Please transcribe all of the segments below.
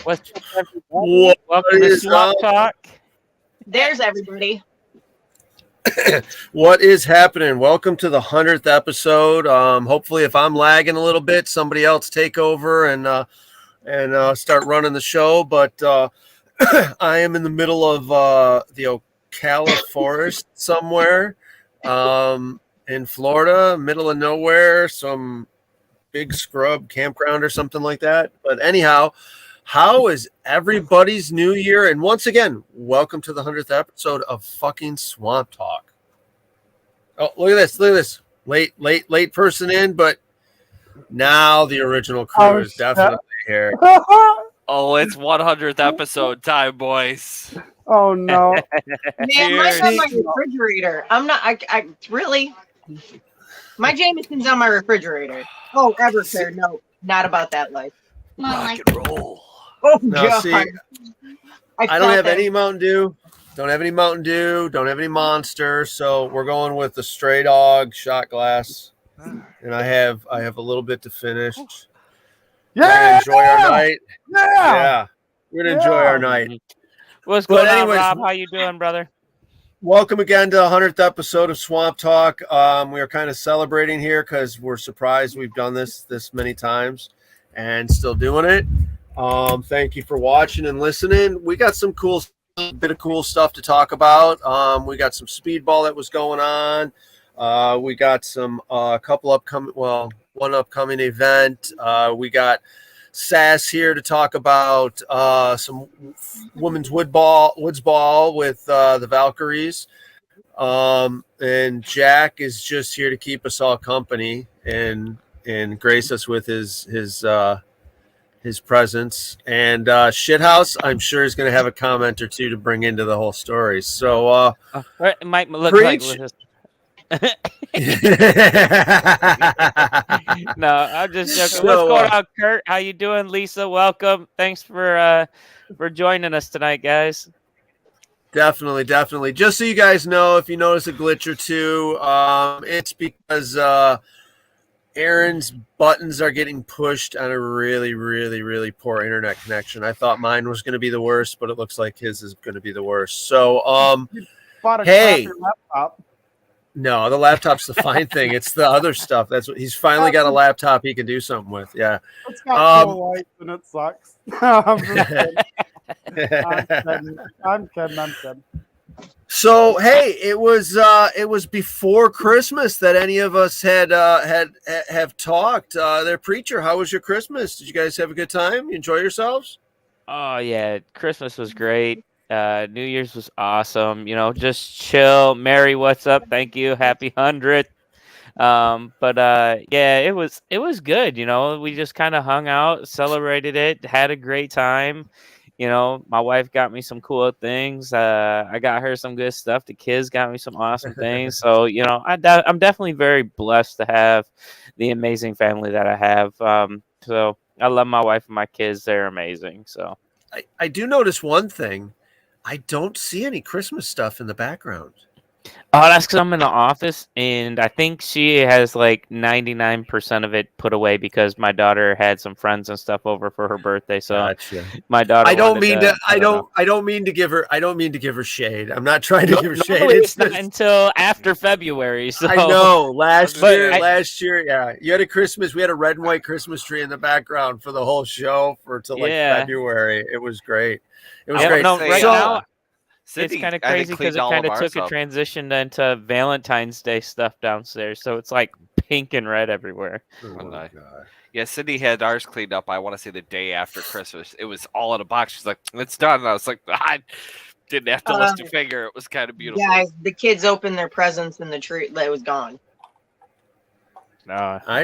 What's up, everybody? What Welcome to is Swamp up? Talk. There's everybody. What is happening? Welcome to the 100th episode. Hopefully, if I'm lagging a little bit, somebody else take over and start running the show. But I am in the middle of the Ocala forest somewhere in Florida, middle of nowhere, some big scrub campground or something like that. But anyhow, how is everybody's new year? And once again, welcome to the 100th episode of fucking Swamp Talk. Oh, look at this. Look at this. Late person in, but now the original crew is definitely here. Oh, it's 100th episode time, boys. Oh no! Man, mine's on my refrigerator. I'm not. I really. My Jameson's on my refrigerator. Oh, Everclear. No, not about that life. Rock and roll. Oh No, God. see, I don't have any Mountain Dew. Don't have any Mountain Dew. Don't have any Monster. So we're going with the Stray Dog shot glass. And I have a little bit to finish. Yeah, Enjoy our night. yeah. We're gonna enjoy our night. What's But going on, anyways- Rob? How you doing, brother? Welcome again to the 100th episode of Swamp Talk. We are kind of celebrating here because we're surprised we've done this many times and still doing it. Thank you for watching and listening. We got some bit of cool stuff to talk about. We got some speedball that was going on. We got some one upcoming event. We got Sass here to talk about some women's woods ball with the Valkyries. And Jack is just here to keep us all company and grace us with his presence. And Shithouse, I'm sure, is going to have a comment or two to bring into the whole story. So It might look preach. like with No, I'm just joking. So, What's going on, Kurt? How you doing, Lisa? Welcome. Thanks for joining us tonight, guys. Definitely. Just so you guys know, if you notice a glitch or two, it's because Aaron's buttons are getting pushed on a really, really, really poor internet connection. I thought mine was going to be the worst, but it looks like his is going to be the worst. So, Bought a hey. crappy laptop. No, the laptop's the fine thing. It's the other stuff. That's what he's finally got a laptop he can do something with. Yeah. It's got cool lights and it sucks. I'm just kidding. I'm kidding. So hey, it was before Christmas that any of us have talked. Their preacher, how was your Christmas? Did you guys have a good time? You enjoy yourselves? Oh yeah, Christmas was great. New Year's was awesome. Just chill. Mary, what's up? Thank you. Happy 100th. Yeah, it was good. We just kind of hung out, celebrated it, had a great time. My wife got me some cool things. I got her some good stuff. The kids got me some awesome things. So, I'm definitely very blessed to have the amazing family that I have. So I love my wife and my kids. They're amazing. So I do notice one thing. I don't see any Christmas stuff in the background. Oh, that's because I'm in the office, and I think she has like 99% of it put away because my daughter had some friends and stuff over for her birthday. So Gotcha. My daughter. I don't mean to give her shade. I'm not trying to give her shade. It's not until after February. So I know. Last But year, yeah, you had a Christmas. We had a red and white Christmas tree in the background for the whole show till February. It was great. It was great. No, right So- now, Sydney, it's kind of I think, crazy because cleaned it all kind of of ours took a up. transition into Valentine's Day stuff downstairs. So it's like pink and red everywhere. Oh, my God. Yeah, Sydney had ours cleaned up. I want to say the day after Christmas. It was all in a box. She's like, "It's done." And I was like, I didn't have to lift a finger. It was kind of beautiful. Guys, the kids opened their presents and the tree it was gone. No, I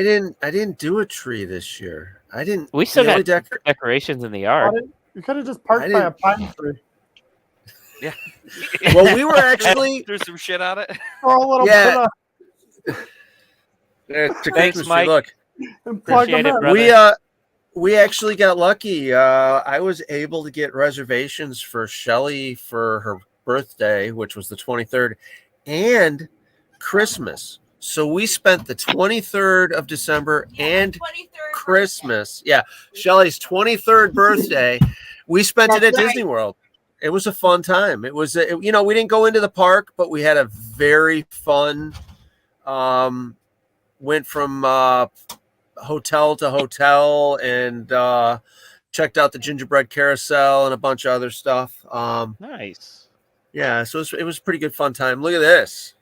didn't do a tree this year. I didn't. We still the got only decorations in the yard. You could have just parked by a pine tree. Yeah. Well, we were actually threw some shit on it. Throw a little Yeah. bit of It's a Thanks, Christmas tree. Mike. Look, and plug Appreciate them it, in. brother. we actually got lucky. I was able to get reservations for Shelly for her birthday, which was the 23rd, and Christmas. So we spent the 23rd of December and Christmas. Yeah, Shelly's 23rd birthday. We spent it at Disney World. It was a fun time. It was, we didn't go into the park, but we had a very fun. Went from hotel to hotel and checked out the gingerbread carousel and a bunch of other stuff. Nice. Yeah, so it was a pretty good fun time. Look at this.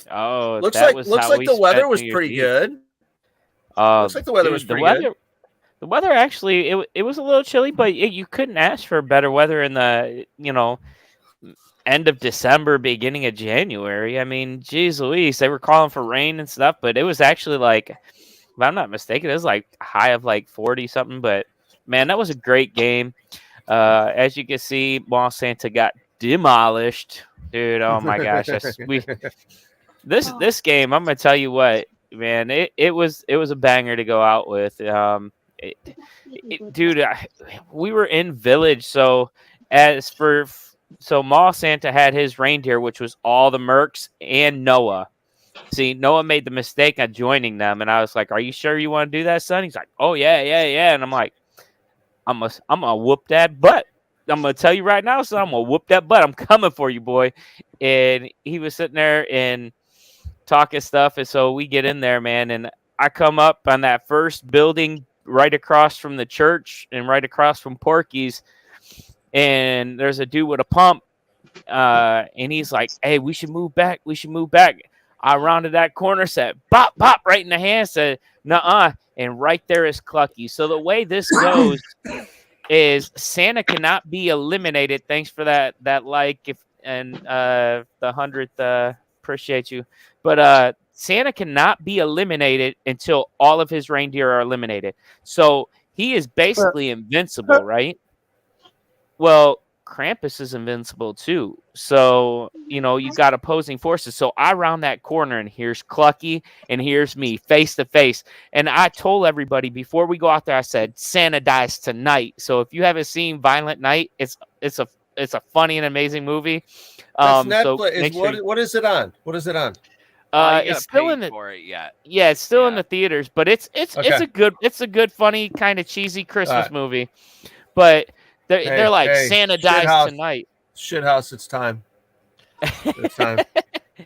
Oh, looks that like was looks how like we the weather spent was New Year's pretty Eve. good. Looks like the weather was pretty good. The weather actually, it was a little chilly, but you couldn't ask for better weather in the end of December, beginning of January. I mean, geez Louise, they were calling for rain and stuff, but it was actually like, if I'm not mistaken, it was like a high of like 40 something. But man, that was a great game. As you can see, Mall Santa got demolished, dude. Oh my gosh, this game, I'm gonna tell you what, man, it was a banger to go out with. Dude, we were in Village, so Mall Santa had his reindeer, which was all the Mercs and Noah. See, Noah made the mistake of joining them, and I was like, "Are you sure you want to do that, son?" He's like, "Oh yeah," and I'm like, "I'm gonna whoop that butt. I'm gonna tell you right now, son. I'm gonna whoop that butt. I'm coming for you, boy." And he was sitting there and talking stuff, and so we get in there, man, and I come up on that first building right across from the church and right across from Porky's, and there's a dude with a pump, and he's like, "Hey, we should move back. We should move back." I rounded that corner, said, "Bop, bop," right in the hand, said, "Nuh-uh," and right there is Clucky. So the way this goes is Santa cannot be eliminated. Thanks for that like, the 100th. Appreciate you, but Santa cannot be eliminated until all of his reindeer are eliminated. So he is basically invincible, right? Well, Krampus is invincible too. So, you got opposing forces. So I round that corner and here's Clucky and here's me face to face. And I told everybody before we go out there, I said, Santa dies tonight. So if you haven't seen Violent Night, it's a funny and amazing movie. That's Netflix. So what is it on? What is it on? It's still in the for it yet. Yeah, it's still in the theaters, but it's Okay. a good funny kind of cheesy Christmas movie. But they're like, Santa dies tonight. Shithouse, it's time. It's time.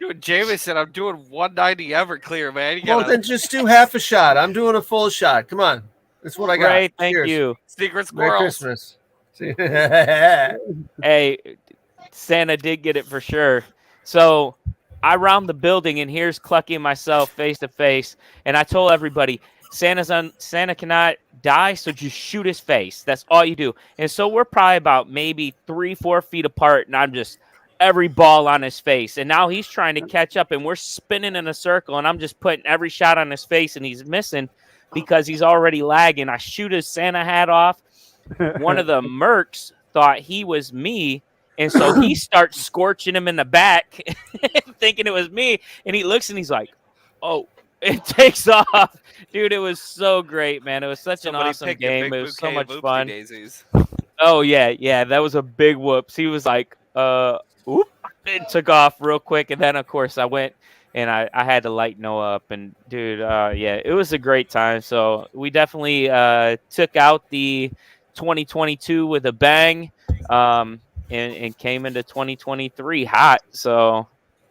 Dude, Jameson, I'm doing 190 Everclear, man. Well, then just do half a shot. I'm doing a full shot. Come on. That's what I got. Great, thank Cheers. you. Secret Merry squirrels. Christmas. Hey, Santa did get it for sure. So I round the building, and here's Clucky and myself face to face. And I told everybody, Santa cannot die, so just shoot his face. That's all you do. And so we're probably about maybe 3-4 feet apart, and I'm just every ball on his face. And now he's trying to catch up, and we're spinning in a circle, and I'm just putting every shot on his face, and he's missing because he's already lagging. I shoot his Santa hat off. One of the Mercs thought he was me, and so he starts scorching him in the back, thinking it was me. And he looks and he's like, "Oh." It takes off. Dude, it was so great, man. It was such an awesome game. It was so much fun. Daisies. Oh, yeah. That was a big whoops. He was like, oop. It took off real quick. And then, of course, I went and I had to light Noah up. And, dude, yeah, it was a great time. So we definitely took out the 2022 with a bang and came into 2023 hot. So,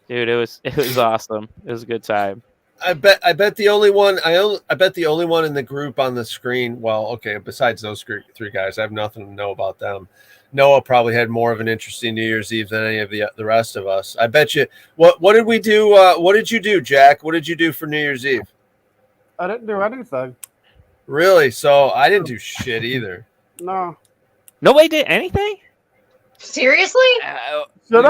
dude, it was awesome. It was a good time. I bet the only one in the group on the screen. Well, okay, besides those three guys, I have nothing to know about them. Noah probably had more of an interesting New Year's Eve than any of the rest of us. I bet you. What did we do? What did you do, Jack? What did you do for New Year's Eve? I didn't do anything. Really? So I didn't do shit either. No. Nobody did anything? Seriously? We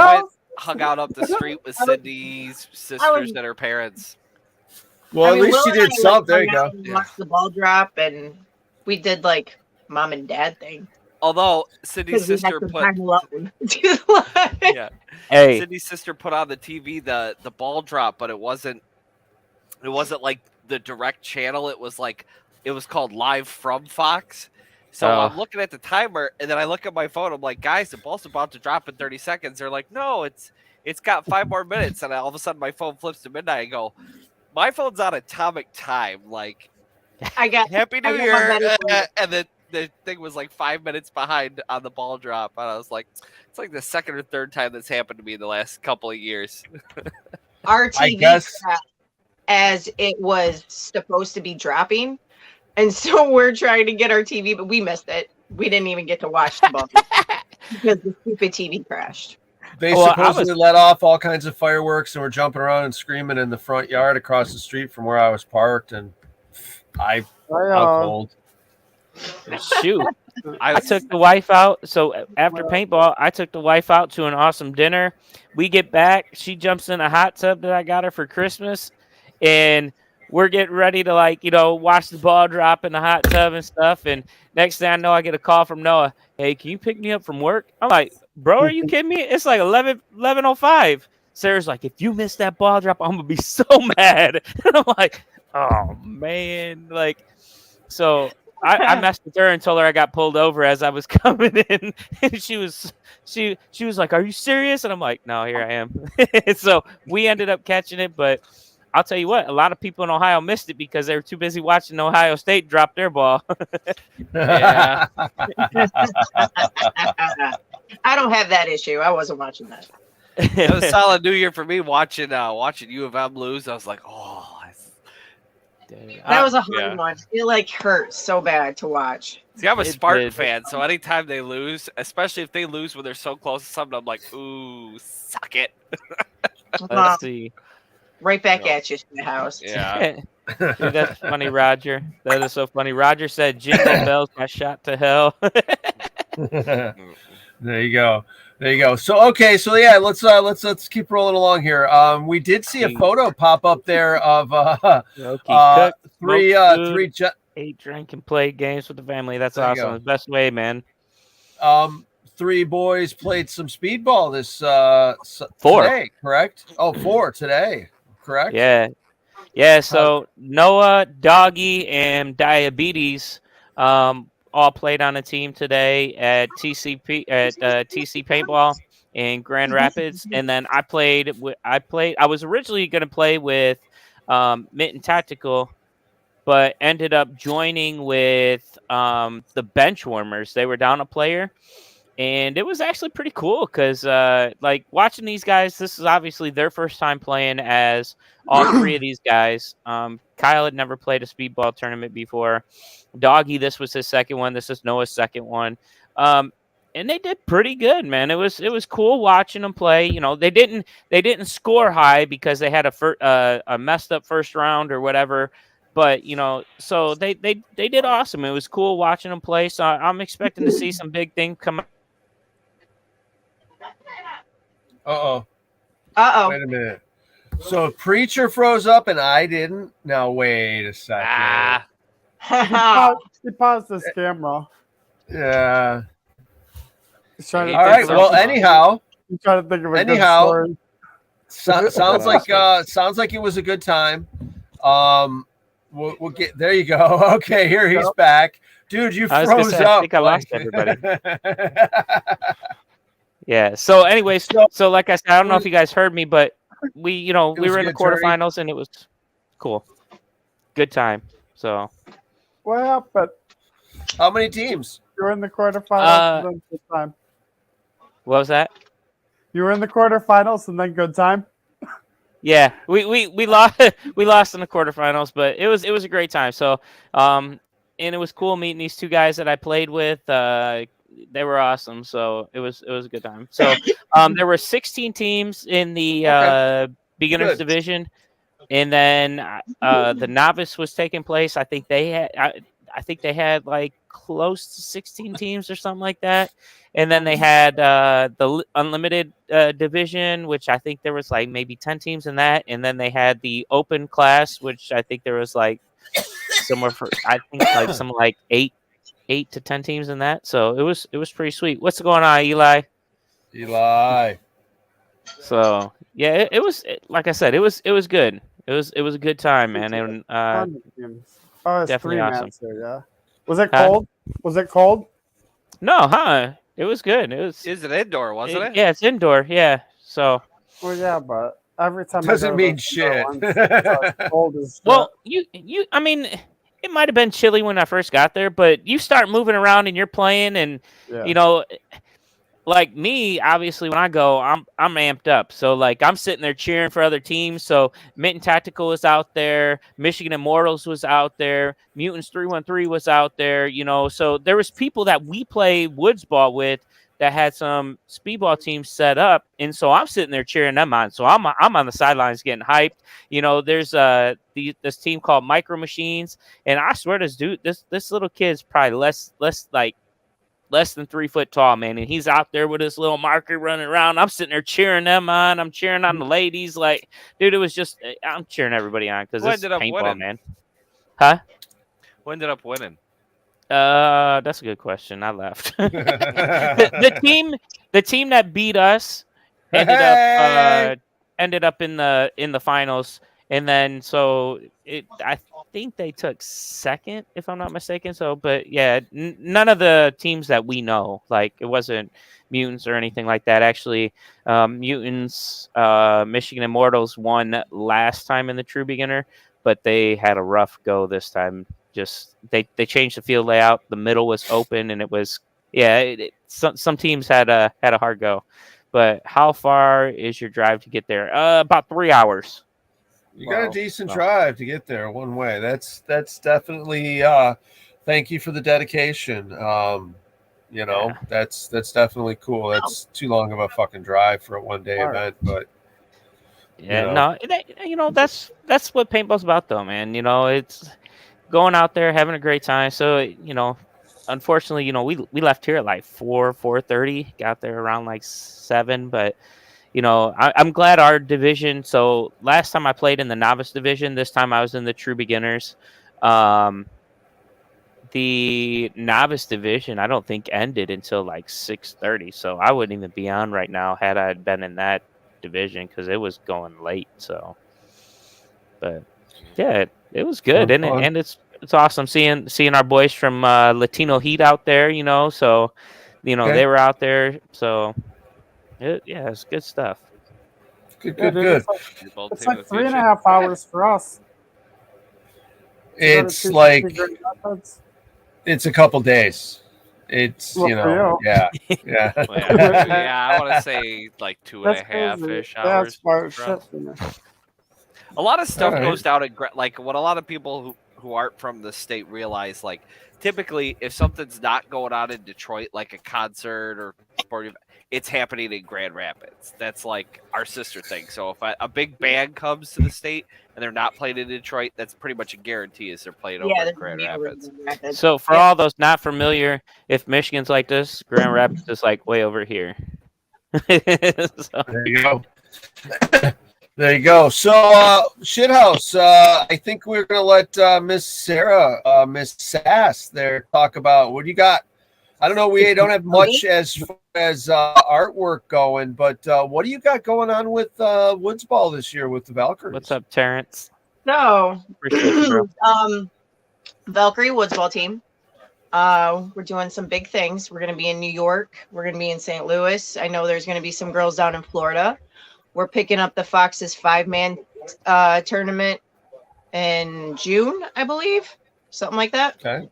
hung out up the street with Cindy's sisters and her parents. Well, at least you did something. There you go. Watched the ball drop, and we did like mom and dad thing. Although Cindy's sister Cindy's sister put on the TV the ball drop, but it wasn't like the direct channel. It was called Live from Fox. So I'm looking at the timer, and then I look at my phone. I'm like, guys, the ball's about to drop in 30 seconds. They're like, no, it's got 5 more minutes. And all of a sudden, my phone flips to midnight. I go, My phone's on atomic time. Like, I got Happy New I got my Year, Betty Boop. and then the thing was like 5 minutes behind on the ball drop, and I was like, it's like the second or third time that's happened to me in the last couple of years. Our I TV guess. crashed as it was supposed to be dropping, and so we're trying to get our TV, but we missed it. We didn't even get to watch the ball because the stupid TV crashed. They Well, I supposedly let off all kinds of fireworks and were jumping around and screaming in the front yard across the street from where I was parked, and I out cold. Shoot. I took the wife out. So after paintball, I took the wife out to an awesome dinner. We get back. She jumps in a hot tub that I got her for Christmas. And we're getting ready to, like, watch the ball drop in the hot tub and stuff. And next thing I know, I get a call from Noah. Hey, can you pick me up from work? I'm like, bro, are you kidding me? It's like 11:05. Sarah's like, if you miss that ball drop, I'm going to be so mad. And I'm like, oh, man. Like, so I messed with her and told her I got pulled over as I was coming in, and she was like, "Are you serious?" And I'm like, "No, here I am." So we ended up catching it, but I'll tell you what, a lot of people in Ohio missed it because they were too busy watching Ohio State drop their ball. Yeah. I don't have that issue. I wasn't watching that. It was a solid New Year for me watching U of M lose. I was like, oh. That was a hard one. It like hurt so bad to watch. See, I'm a Spartan fan, so anytime they lose, especially if they lose when they're so close to something, I'm like, ooh, suck it. Let's see. Right back at you, in the house. Yeah. Dude, that's funny, Roger. That is so funny. Roger said, "Jingle bells, got shot to hell." There you go. So yeah, let's keep rolling along here. We did see a photo pop up there of three ate, drank, and played games with the family. That's awesome. The best way, man. 3 boys played some speedball this 4 today, correct? Oh, 4 today, correct? Yeah. So Noah, Doggy, and Diabetes all played on a team today at TC Paintball in Grand Rapids, and then I was originally going to play with Mitten Tactical, but ended up joining with the Benchwarmers. They were down a player, and it was actually pretty cool because like watching these guys, this is obviously their first time playing as all 3 of these guys. Kyle had never played a speedball tournament before. Doggy, this was his second one. This is Noah's second one. And they did pretty good, man. It was cool watching them play. They didn't score high because they had a messed up first round or whatever. But so they did awesome. It was cool watching them play. So I'm expecting to see some big things come out. Uh-oh. Wait a minute. So Preacher froze up and I didn't. Now wait a second. He paused his camera. Yeah. All right. Well, anyhow. He's trying to think of a good story. Sounds like it was a good time. We'll get there. You go. Okay, here he's back, dude. You froze up. I think I lost everybody. Yeah. So, anyways, so like I said, I don't know if you guys heard me, but we were in the quarterfinals and it was cool. Good time. So. What happened? How many teams? You were in the quarterfinals and then good time. What was that? You were in the quarterfinals and then good time. Yeah, we lost in the quarterfinals, but it was a great time. So, and it was cool meeting these 2 guys that I played with. They were awesome. So it was a good time. So, there were 16 teams in the beginners division. And then the novice was taking place. I think they had like close to 16 teams or something like that. And then they had the unlimited division, which I think there was like maybe 10 teams in that. And then they had the open class, which I think there was like somewhere for something like 8 to 10 teams in that. So it was pretty sweet. What's going on, Eli? So yeah, it was like I said, it was good. It was a good time, man, and definitely awesome. Yeah. Was it cold? Was it cold? No, It was good. Is it indoor? Wasn't it? Yeah, it's indoor. Yeah. So. Well, yeah, but Every time Doesn't I go mean to shit. it's cold as Well, I mean, it might have been chilly when I first got there, but you start moving around and you're playing, and yeah. you know, like me, obviously when I go, I'm amped up. So like I'm sitting there cheering for other teams. So Mitten Tactical was out there, Michigan Immortals was out there, Mutants 313 was out there, you know. So there was people that we play woods ball with that had some speedball teams set up, and so I'm sitting there cheering them on. So I'm on the sidelines getting hyped. You know, there's this team called Micro Machines, and I swear this little kid's probably less than 3 foot tall, man. And he's out there with his little marker running around. I'm sitting there cheering them on. I'm cheering on the ladies. Like, dude, it was just, I'm cheering everybody on because it's paintball, winning? man. Huh? Who ended up winning? That's a good question. I left. the team that beat us ended up in the finals. And then I think they took second, if I'm not mistaken. So, but yeah, none of the teams that we know, like it wasn't Mutants or anything like that. Actually, Mutants, Michigan Immortals won last time in the True Beginner, but they had a rough go this time. Just they changed the field layout. The middle was open, and it was some teams had a hard go. But how far is your drive to get there? About 3 hours. You got a decent drive to get there one way. That's definitely thank you for the dedication. That's definitely cool. That's too long of a fucking drive for a one-day event, but that's what paintball's about though, man. You know, it's going out there having a great time. So, you know, unfortunately, you know, we left here at like 4:30, got there around like 7, but you know, I'm glad our division. So last time I played in the novice division, this time I was in the true beginners. The novice division, I don't think ended until like 6:30. So I wouldn't even be on right now had I been in that division because it was going late. So, but yeah, it was good, and it's awesome seeing our boys from Latino Heat out there. You know, so you know they were out there. So. It's good stuff. Good. It's like 3.5 hours for us. It's like it's a couple days. It's well, yeah. I want to say like 2.5-ish hours. A lot of stuff goes down at like what a lot of people who aren't from the state realize. Like typically, if something's not going on in Detroit, like a concert or sporting, it's happening in Grand Rapids. That's like our sister thing. So if a big band comes to the state and they're not playing in Detroit, that's pretty much a guarantee is they're playing over in Grand Rapids. So for all those not familiar, if Michigan's like this, Grand Rapids is like way over here. There you go. There you go. So, Shithouse, I think we're going to let Miss Sarah, Miss Sass there talk about what do you got? I don't know. We don't have much as artwork going, but what do you got going on with Woods Ball this year with the Valkyries? What's up, Terrence? So, Appreciate you, bro. Valkyrie Woods Ball team. We're doing some big things. We're going to be in New York. We're going to be in St. Louis. I know there's going to be some girls down in Florida. We're picking up the Fox's 5-man tournament in June, I believe. Something like that. Okay.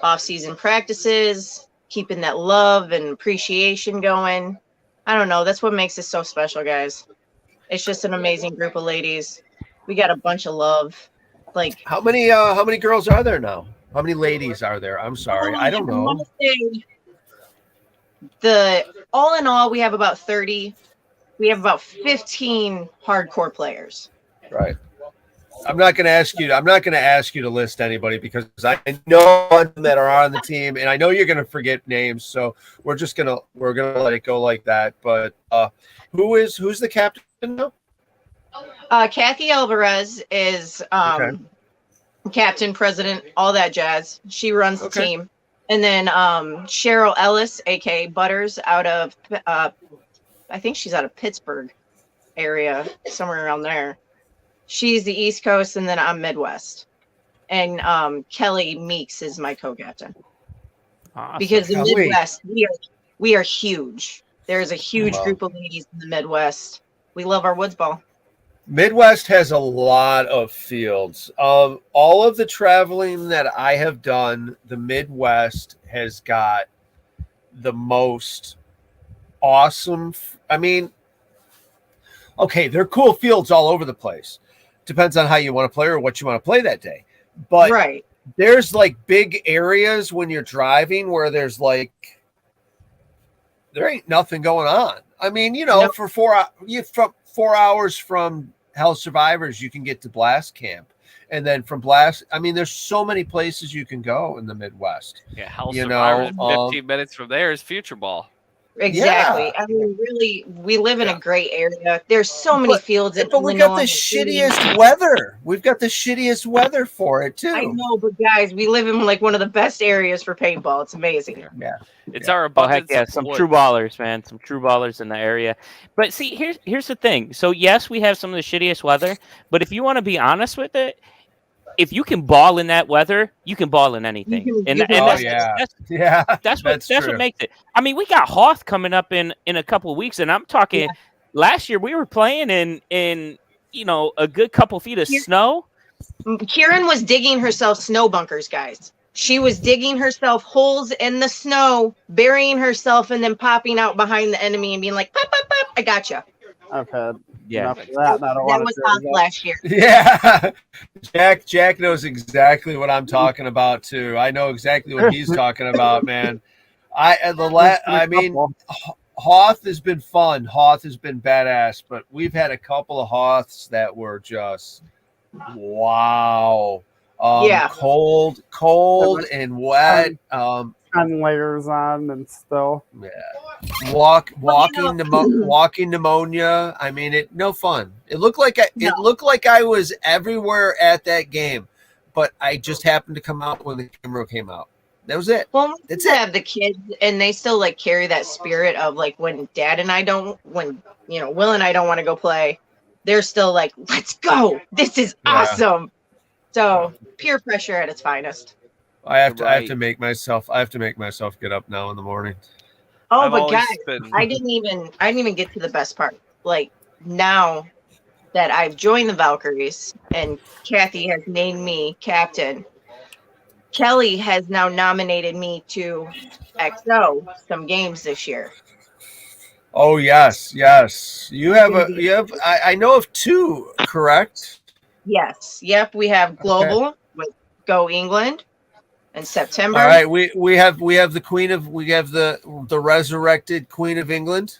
Off-season practices, keeping that love and appreciation going. I don't know. That's what makes it so special, guys. It's just an amazing group of ladies. We got a bunch of love. Like how many girls are there now? How many ladies are there? I'm sorry, I don't know. All in all, we have about 30. We have about 15 hardcore players. Right. I'm not going to ask you to list anybody because I know that are on the team, and I know you're going to forget names. So we're gonna let it go like that. But who's the captain now? Kathy Alvarez is captain, president, all that jazz. She runs the team. And then Cheryl Ellis, aka Butters, out of I think she's out of Pittsburgh area, somewhere around there. She's the East Coast, and then I'm Midwest. And Kelly Meeks is my co-captain. Awesome. Because the Midwest, we are huge. There's a huge group of ladies in the Midwest. We love our woods ball. Midwest has a lot of fields. All of the traveling that I have done, the Midwest has got the most awesome. I mean, okay, they're cool fields all over the place. Depends on how you want to play or what you want to play that day. But Right. there's like big areas when you're driving where there's like there ain't nothing going on. I mean, you know, Nope. for 4 hours from Hell Survivors, you can get to Blast Camp. And then from Blast, I mean, there's so many places you can go in the Midwest. Yeah, Hell You Survivors, know, 15 minutes from there is Future Ball. Exactly. Yeah. I mean, really, we live in a great area. There's so many fields in But we got the Illinois, shittiest weather. We've got the shittiest weather for it too. I know, but guys, we live in like one of the best areas for paintball. It's amazing. Yeah. It's our Oh heck abundance yeah, of some woods. true ballers, man. Some true ballers in the area. But see, here's the thing. So yes, we have some of the shittiest weather, but if you want to be honest with it, if you can ball in that weather, you can ball in anything. You can That's what makes it. I mean, we got Hoth coming up in a couple of weeks, and I'm talking. Last year we were playing in you know a good couple feet of snow. Kieran was digging herself snow bunkers, guys. She was digging herself holes in the snow, burying herself, and then popping out behind the enemy and being like, "Pop, pop, pop! I got you." I've had Yeah. enough of that. And I don't That want was to Hoth last year. Yeah. Jack knows exactly what I'm talking about too. I know exactly what he's talking about, man. I mean, Hoth has been fun. Hoth has been badass, but we've had a couple of Hoths that were just wow. Cold and wet. 10 layers on and still. Yeah. Walking pneumonia. I mean, it no fun. It looked like I was everywhere at that game, but I just happened to come out when the camera came out. That was it. Well, That's we it. have the kids, and they still like carry that spirit of like when Dad and I don't, when you know Will and I don't want to go play, they're still like, "Let's go! This is awesome!" So peer pressure at its finest. I have to make myself get up now in the morning. Oh, I've but always guys, been- I didn't even get to the best part. Like now that I've joined the Valkyries and Kathy has named me captain, Kelly has now nominated me to XO some games this year. Oh yes. You have I know of two, correct? Yes. Yep. We have global with Go England in September. All right, we have the resurrected Queen of England.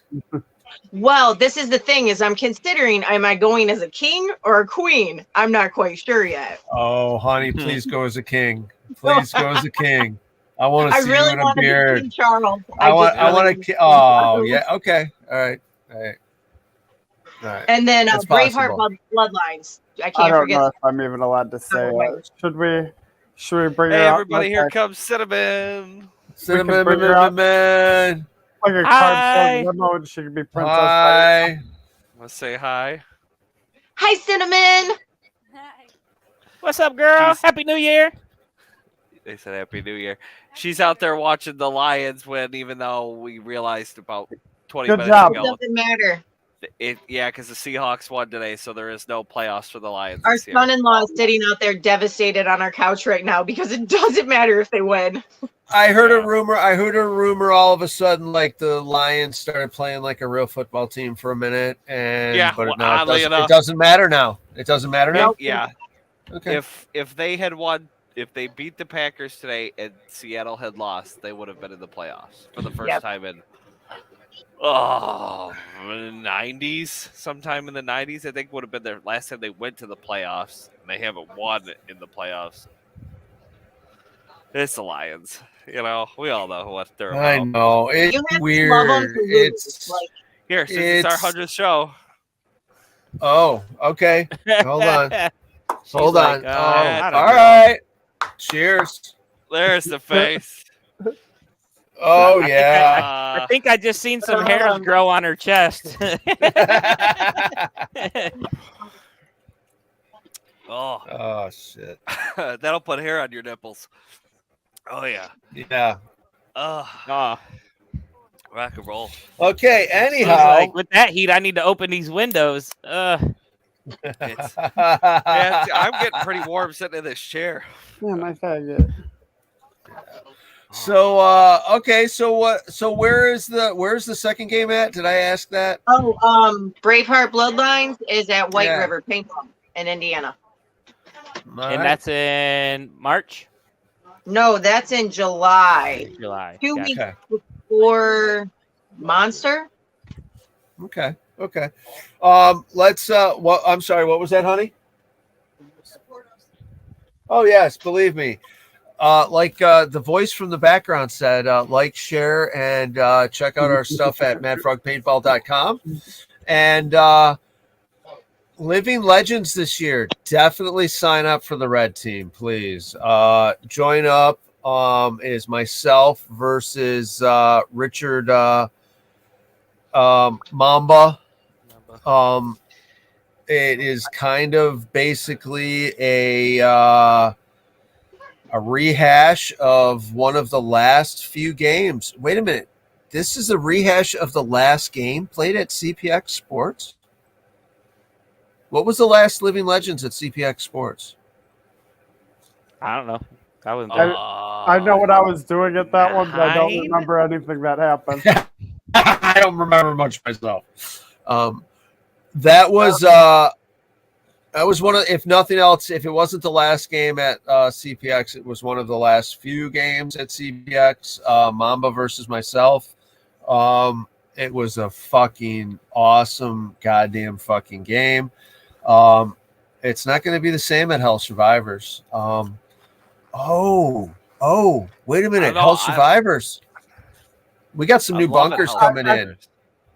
Well, this is the thing: is I'm considering, am I going as a king or a queen? I'm not quite sure yet. Oh, honey, please go as a king. Please go as a king. I want to I see really you in a want to be beard. King Charles. I want to. Oh, yeah. Okay. All right. And then That's Braveheart possible. Bloodlines. I I can't don't forget. know if I'm even allowed to say it. Should we bring Hey, her up? everybody, here comes Cinnamon. Cinnamon bring her up. man. Like a Hi. cardboard limo, and she could be Princess. Hi. Let's say hi. Hi, Cinnamon. What's up, girl? Happy New Year. They said Happy New Year. She's out there watching the Lions win, even though we realized about 20 Good minutes job. It ago. doesn't matter. Because the Seahawks won today, so there is no playoffs for the Lions Our this year. son-in-law is sitting out there devastated on our couch right now because it doesn't matter if they win. I heard a rumor all of a sudden, like the Lions started playing like a real football team for a minute, and it doesn't matter now. It doesn't matter now. Yeah. Okay. If they had won, if they beat the Packers today and Seattle had lost, they would have been in the playoffs for the first time in 90s. Sometime in the 90s, I think would have been their last time they went to the playoffs, and they haven't won in the playoffs. It's the Lions. You know, we all know what they're about. I know. It's You have weird. to love them to lose. It's Like, Here, since it's our 100th show. oh, okay. Hold on. Hold like, on. I don't all know. right. Cheers. There's the face. Oh yeah. I think I just seen some hairs grow on her chest. Oh shit. that'll put hair on your nipples. Oh yeah. Yeah. Oh. Rock and roll. Okay. He's Anyhow, like, with that heat, I need to open these windows. Yeah, I'm getting pretty warm sitting in this chair. Yeah, my faggot. so okay. So what? So where's the second game at? Did I ask that? Oh, Braveheart Bloodlines is at White Yeah. River Paintball in Indiana. And that's in March? No, that's in July. July. 2 Gotcha. weeks Okay. before Monster. Okay. Okay. Let's. What? I'm sorry. What was that, honey? Oh yes, believe me. Like the voice from the background said, like, share, and check out our stuff at madfrogpaintball.com. And Living Legends this year, definitely sign up for the red team, please. Join up. Is myself versus Richard Mamba. It is kind of basically a rehash of one of the last few games. Wait a minute. This is a rehash of the last game played at CPX Sports? What was the last Living Legends at CPX Sports? I don't know. I wasn't I know what I was doing at that one, but I don't 9? remember anything that happened. I don't remember much myself. That was one of, if nothing else, if it wasn't the last game at CPX, it was one of the last few games at CPX. Mamba versus myself. It was a fucking awesome goddamn fucking game. It's not going to be the same at Hell Survivors. Wait a minute, Hell Survivors. We got some new bunkers coming in.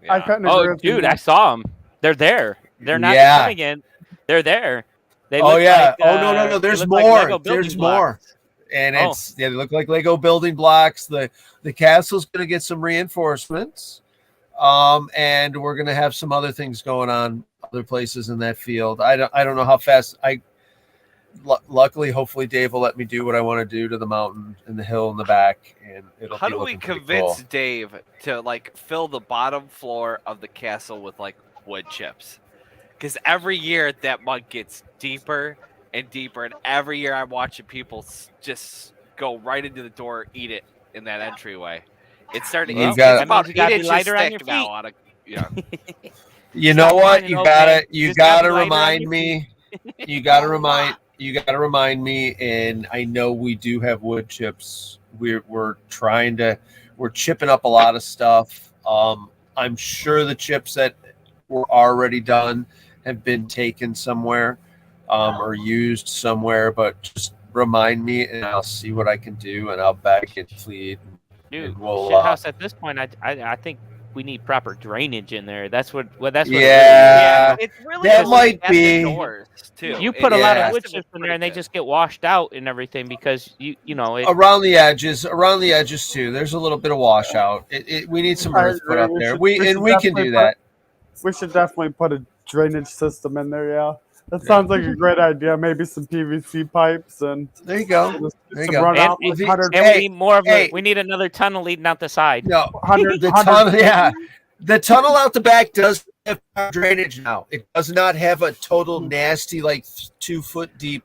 I couldn't agree Oh, with you dude, more. I saw them. They're there. They're not Yeah. coming in. They're there. They Oh look yeah. like, No. they There's look like more. Lego building There's blocks. more. And Oh. they look like Lego building blocks. The castle's going to get some reinforcements. And we're going to have some other things going on other places in that field. I don't know how fast luckily, hopefully Dave will let me do what I want to do to the mountain and the hill in the back, and it'll How be do we looking pretty convince cool. Dave to like fill the bottom floor of the castle with like wood chips? Because every year that mud gets deeper and deeper, and every year I'm watching people just go right into the door, eat it in that entryway. It's starting. Well, It's that about means you gotta 8 be inches lighter on your thick now. feet. On a, yeah. You know Stop what? whining, You old gotta man. you Just gotta gotta be lighter on remind your me. You gotta remind me. And I know we do have wood chips. We're chipping up a lot of stuff. I'm sure the chips that were already done have been taken somewhere, or used somewhere. But just remind me, and I'll see what I can do, and I'll beg and plead. Dude, And we'll, shithouse at this point, I think we need proper drainage in there. That's what that's what Yeah. It's really That just might at be. the doors too. you put a lot Yeah. of wood chips in there and they just get washed out and everything because you know it, around the edges too. There's a little bit of washout. We need some I earth put agree. up We there. should- We we should can definitely do put- that. We should definitely put a drainage system in there, yeah. That sounds like a great idea. Maybe some PVC pipes and There you go. just There you some go. run And out with if you- 100, and Hey, we need more of hey. we need another tunnel leading out the side. No, 100 the tunnel. Yeah, the tunnel out the back does have drainage now. It does not have a total nasty, like 2 foot deep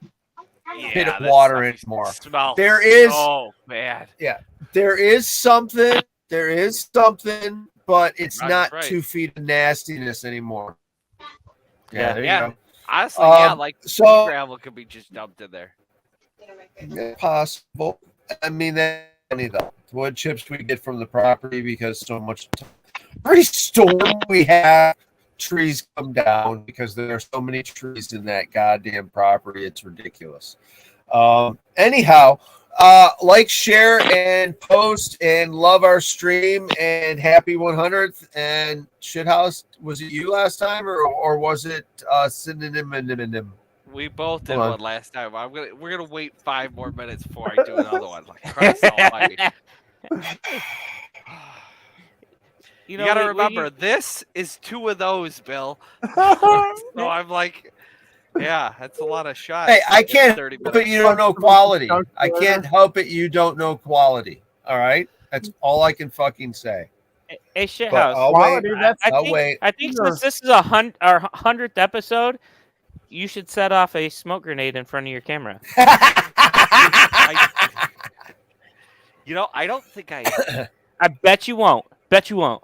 pit of that water stuff anymore. Smells There is- so bad. There is something, but it's Right, not right. 2 feet of nastiness anymore. Yeah. There you Yeah. go. Honestly, yeah, like so- gravel could be just dumped in there. Yeah, possible. I mean, that any of the wood chips we get from the property because so much. Every storm we have, trees come down because there are so many trees in that goddamn property. It's ridiculous. Anyhow, like, share, and post, and love our stream. And happy 100th. And Shithouse, was it you last time, or was it synonym? We both did Hold on. one last time. We're gonna wait 5 more minutes before I do another one. Like Christ almighty. You know, gotta we remember, this is 2 of those, Bill. So I'm like, yeah, that's a lot of shots. Hey, I in can't 30 help it minutes. you don't know quality. I can't help it you don't know quality. All right? That's all I can fucking say. Hey, shit But house. I'll wait. Quality, that's I I'll think, wait. I think since this is our 100th episode, you should set off a smoke grenade in front of your camera. I don't think I. I bet you won't. Bet you won't.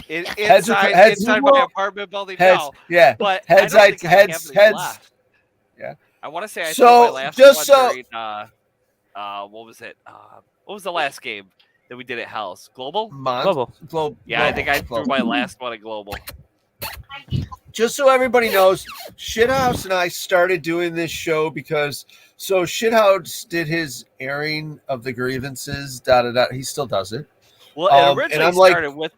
Heads are- Inside heads inside will- my apartment building Heads, now, yeah. but Heads, I don't think I have heads, any heads. left. Yeah. I want to say I So, threw my last just one so- during what was it? What was the last game that we did at House? Global? Global. Yeah, I think I threw my last one at Global. Just so everybody knows, Shithouse and I started doing this show because Shithouse did his airing of the grievances. He still does it. Well, And it originally I'm like- started with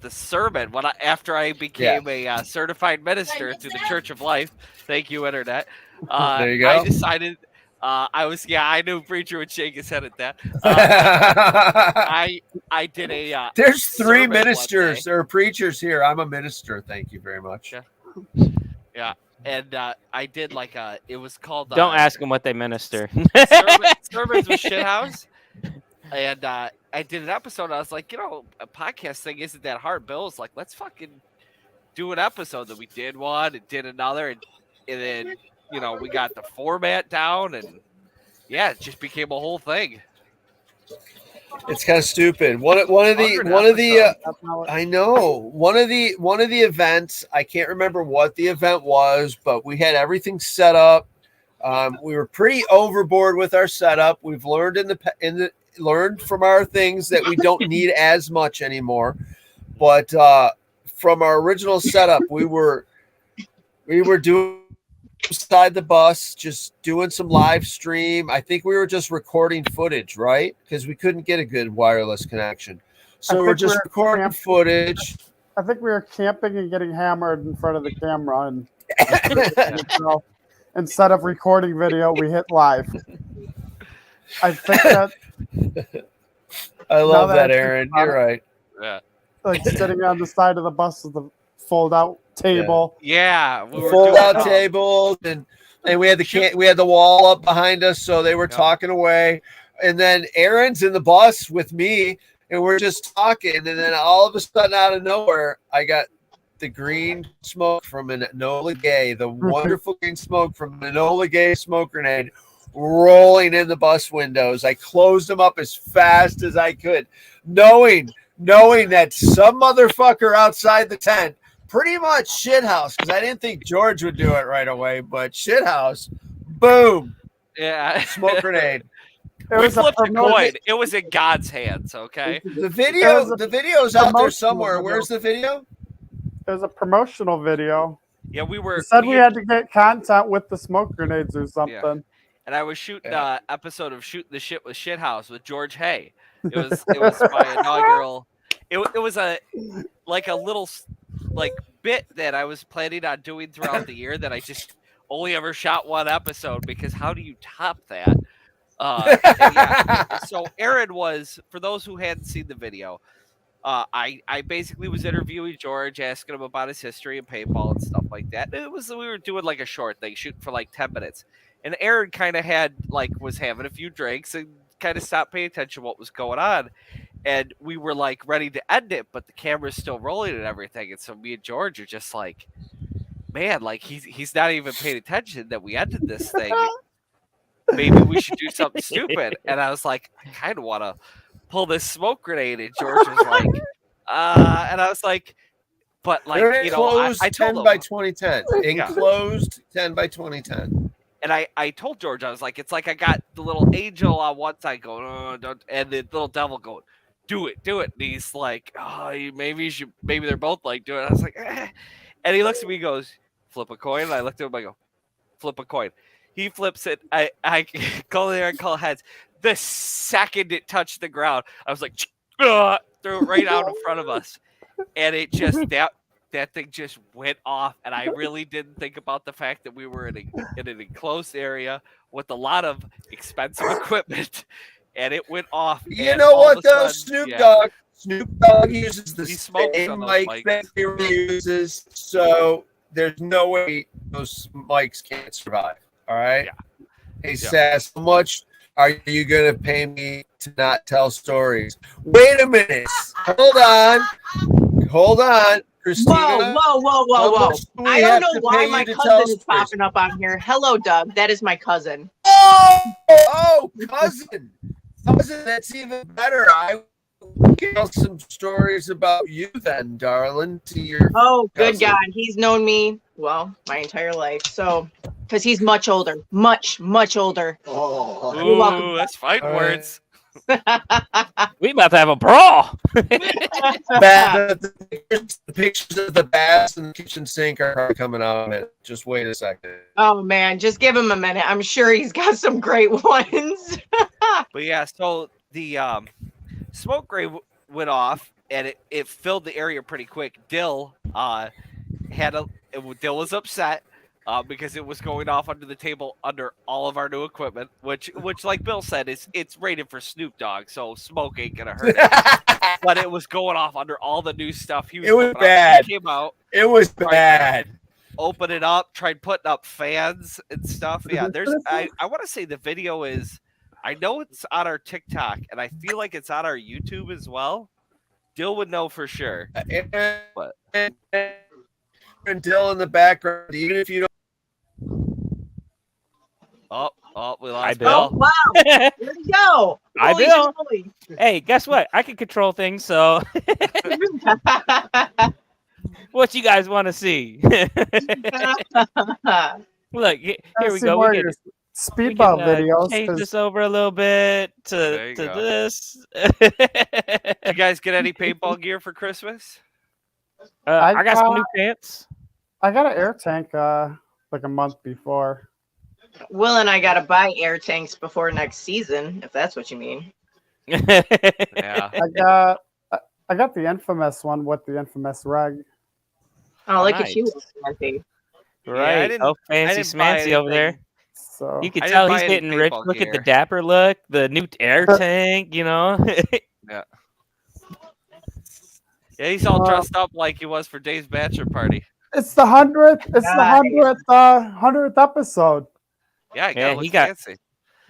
the sermon after I became a certified minister through the Church of Life. Thank you, Internet. There you go. I decided I knew Preacher would shake his head at that. I did a There's 3 sermon one ministers day. or preachers here. I'm a minister. Thank you very much. Yeah. And I did it was called Don't ask them what they minister. Sermons with Shithouse. And I did an episode. I was like, a podcast thing isn't that hard. Bill was like, let's fucking do an episode. That we did one and did another. And then, we got the format down. And yeah, it just became a whole thing. It's kind of stupid. One of the I know one of the events. I can't remember what the event was, but we had everything set up. We were pretty overboard with our setup. We've learned learned from our things that we don't need as much anymore. But from our original setup, we were doing inside the bus, just doing some live stream. I think we were just recording footage, right? Because we couldn't get a good wireless connection. So we were just recording footage. I think we were camping and getting hammered in front of the camera, and instead of recording video, we hit live. I think that. I love that, Aaron. You're right. Yeah. Like sitting on the side of the bus with the fold-out table. Yeah, we were fold-out tables, and we had the wall up behind us, so they were talking away. And then Aaron's in the bus with me, and we're just talking. And then all of a sudden, out of nowhere, I got the green smoke from an Enola Gay, the wonderful green smoke from an Enola Gay smoke grenade rolling in the bus windows. I closed them up as fast as I could, knowing that some motherfucker outside the tent, pretty much Shithouse, because I didn't think George would do it right away, but Shithouse, boom, smoke grenade. We flipped a coin. It was in God's hands. Okay. The video's out there somewhere. Where's the video? There's a promotional video. Yeah, we said we had to get content with the smoke grenades or something. Yeah. And I was shooting an episode of Shooting the Shit with Shithouse with George Hay. It was my inaugural. It was a little bit that I was planning on doing throughout the year that I just only ever shot one episode, because how do you top that? So Aaron was, for those who hadn't seen the video, I basically was interviewing George, asking him about his history and paintball and stuff like that. We were doing a short thing, shooting for 10 minutes. And Aaron kind of was having a few drinks and kind of stopped paying attention to what was going on. And we were ready to end it, but the camera's still rolling and everything. And so me and George are just man, he's not even paying attention that we ended this thing. Maybe we should do something stupid. And I was like, I kind of want to pull this smoke grenade. And George was like, and I was like, but I told 10 him, by 2010. Enclosed 10 by 2010. And I told George, I was like, it's like I got the little angel on one side going, oh, don't, and the little devil going, do it. And he's like, oh, maybe they're both doing it. I was like, eh. And he looks at me and goes, flip a coin. And I looked at him, I go, flip a coin. He flips it. I call there and call heads. The second it touched the ground, I was like, threw it right out in front of us. And it just, that thing just went off, and I really didn't think about the fact that we were in an enclosed area with a lot of expensive equipment, and it went off. You know what, though? Snoop Dogg uses the same mic that he uses, so there's no way those mics can't survive. All right? Yeah. He says, how much are you going to pay me to not tell stories? Wait a minute. Hold on. Hold on, Christina. Whoa. I don't know why my cousin is popping up on here. Hello, Doug. That is my cousin. Oh, cousin. That's even better. I will tell some stories about you then, darling, to your good cousin. God. He's known me, well, my entire life. So, because he's much older. Much older. Oh, You're welcome. Ooh, that's fighting words. We about to have a brawl. The pictures of the baths and the kitchen sink are coming out of it. Just wait a second. Oh, man. Just give him a minute. I'm sure he's got some great ones. But yeah, so the smoke ray went off, and it filled the area pretty quick. Dill Dill was upset because it was going off under the table under all of our new equipment, which like Bill said, it's rated for Snoop Dogg, so smoke ain't gonna hurt it. But it was going off under all the new stuff. It was bad. He came out. It was bad. Open it up, tried putting up fans and stuff. Yeah, I want to say the video is, I know it's on our TikTok, and I feel like it's on our YouTube as well. Dill would know for sure. And Dill in the background, even if you don't. Oh, we lost Bill. Oh, wow. Where'd he go? Hi, Holy Bill. moly. Hey, guess what? I can control things, so what you guys want to see? Look, here we go. We can speed bump videos. change this over a little bit to this. Did you guys get any paintball gear for Christmas? I got some new pants. I got an air tank like a month before. Will and I got to buy air tanks before next season, if that's what you mean. Yeah. I got the infamous one with the infamous reg. Oh, look Nice. at you. Smarty. Right. I fancy didn't buy smancy over there. So You can I tell didn't he's buy any getting rich. paintball Look at the gear. dapper look, the new air tank, you know. Yeah, he's all dressed up like he was for Dave's bachelor party. it's the 100th. It's Nice. the 100th episode. Yeah, he Yeah, got he got- fancy.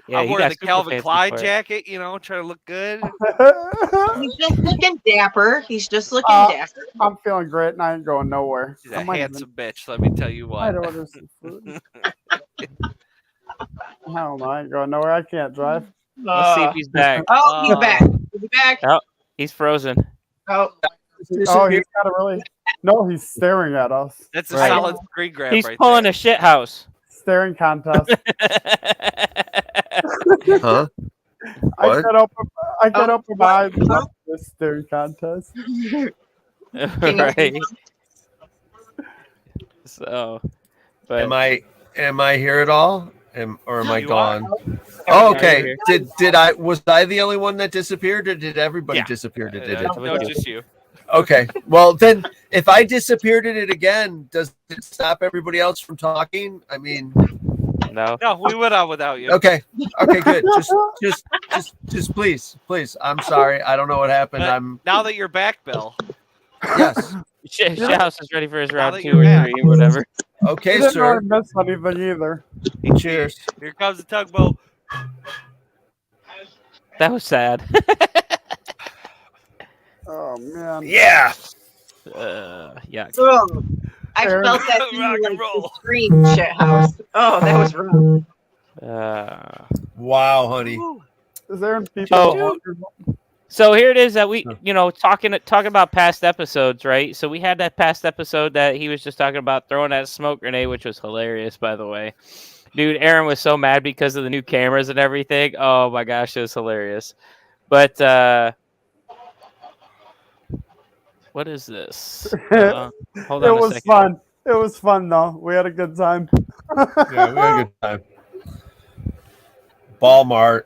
Yeah, I'm he wearing got the super Calvin fancy Klein for it. jacket, trying to look good. He's just looking dapper. He's just looking dapper. I'm feeling great and I ain't going nowhere. He's I a might handsome bitch, let me tell you I'd what. order some food. I don't know. I ain't going nowhere. I can't drive. Let's see if he's back. Oh, he's back. Is he back? Oh, he's frozen. Oh, Oh, he's got a really. No, he's staring at us. That's a Right. solid screen grab He's right pulling there. a shit house. Staring contest. Huh? I What? get open my eyes and watch this staring contest. Right. So, but Am I here at all? Or am I You gone? are. Oh, Yeah, okay. you're Was I the only one that disappeared, or did everybody Yeah. disappear? Did Yeah. it? No, just you. Okay. Well, then, if I disappeared in it again, does it stop everybody else from talking? I mean, no. No, we went on without you. okay, good. Just please. I'm sorry. I don't know what happened. Now that you're back, Bill. Yes. Shit house is ready for his round that 2 you're or back. 3 or whatever. Okay, He didn't sir. really miss anything either. Cheers. Here comes the tugboat. That was sad. Oh man. Yeah. Yeah. ugh. I Aaron. felt that Rock thing and like roll. the scream shit house. Oh, that was rough. Wow, honey. Is there people? Oh. So here it is that we, talking about past episodes, right? So we had that past episode that he was just talking about throwing that smoke grenade, which was hilarious, by the way. Dude, Aaron was so mad because of the new cameras and everything. Oh my gosh, it was hilarious. But what is this? Hold on It a was second. fun. It was fun though. We had a good time. Yeah, we had a good time. Walmart.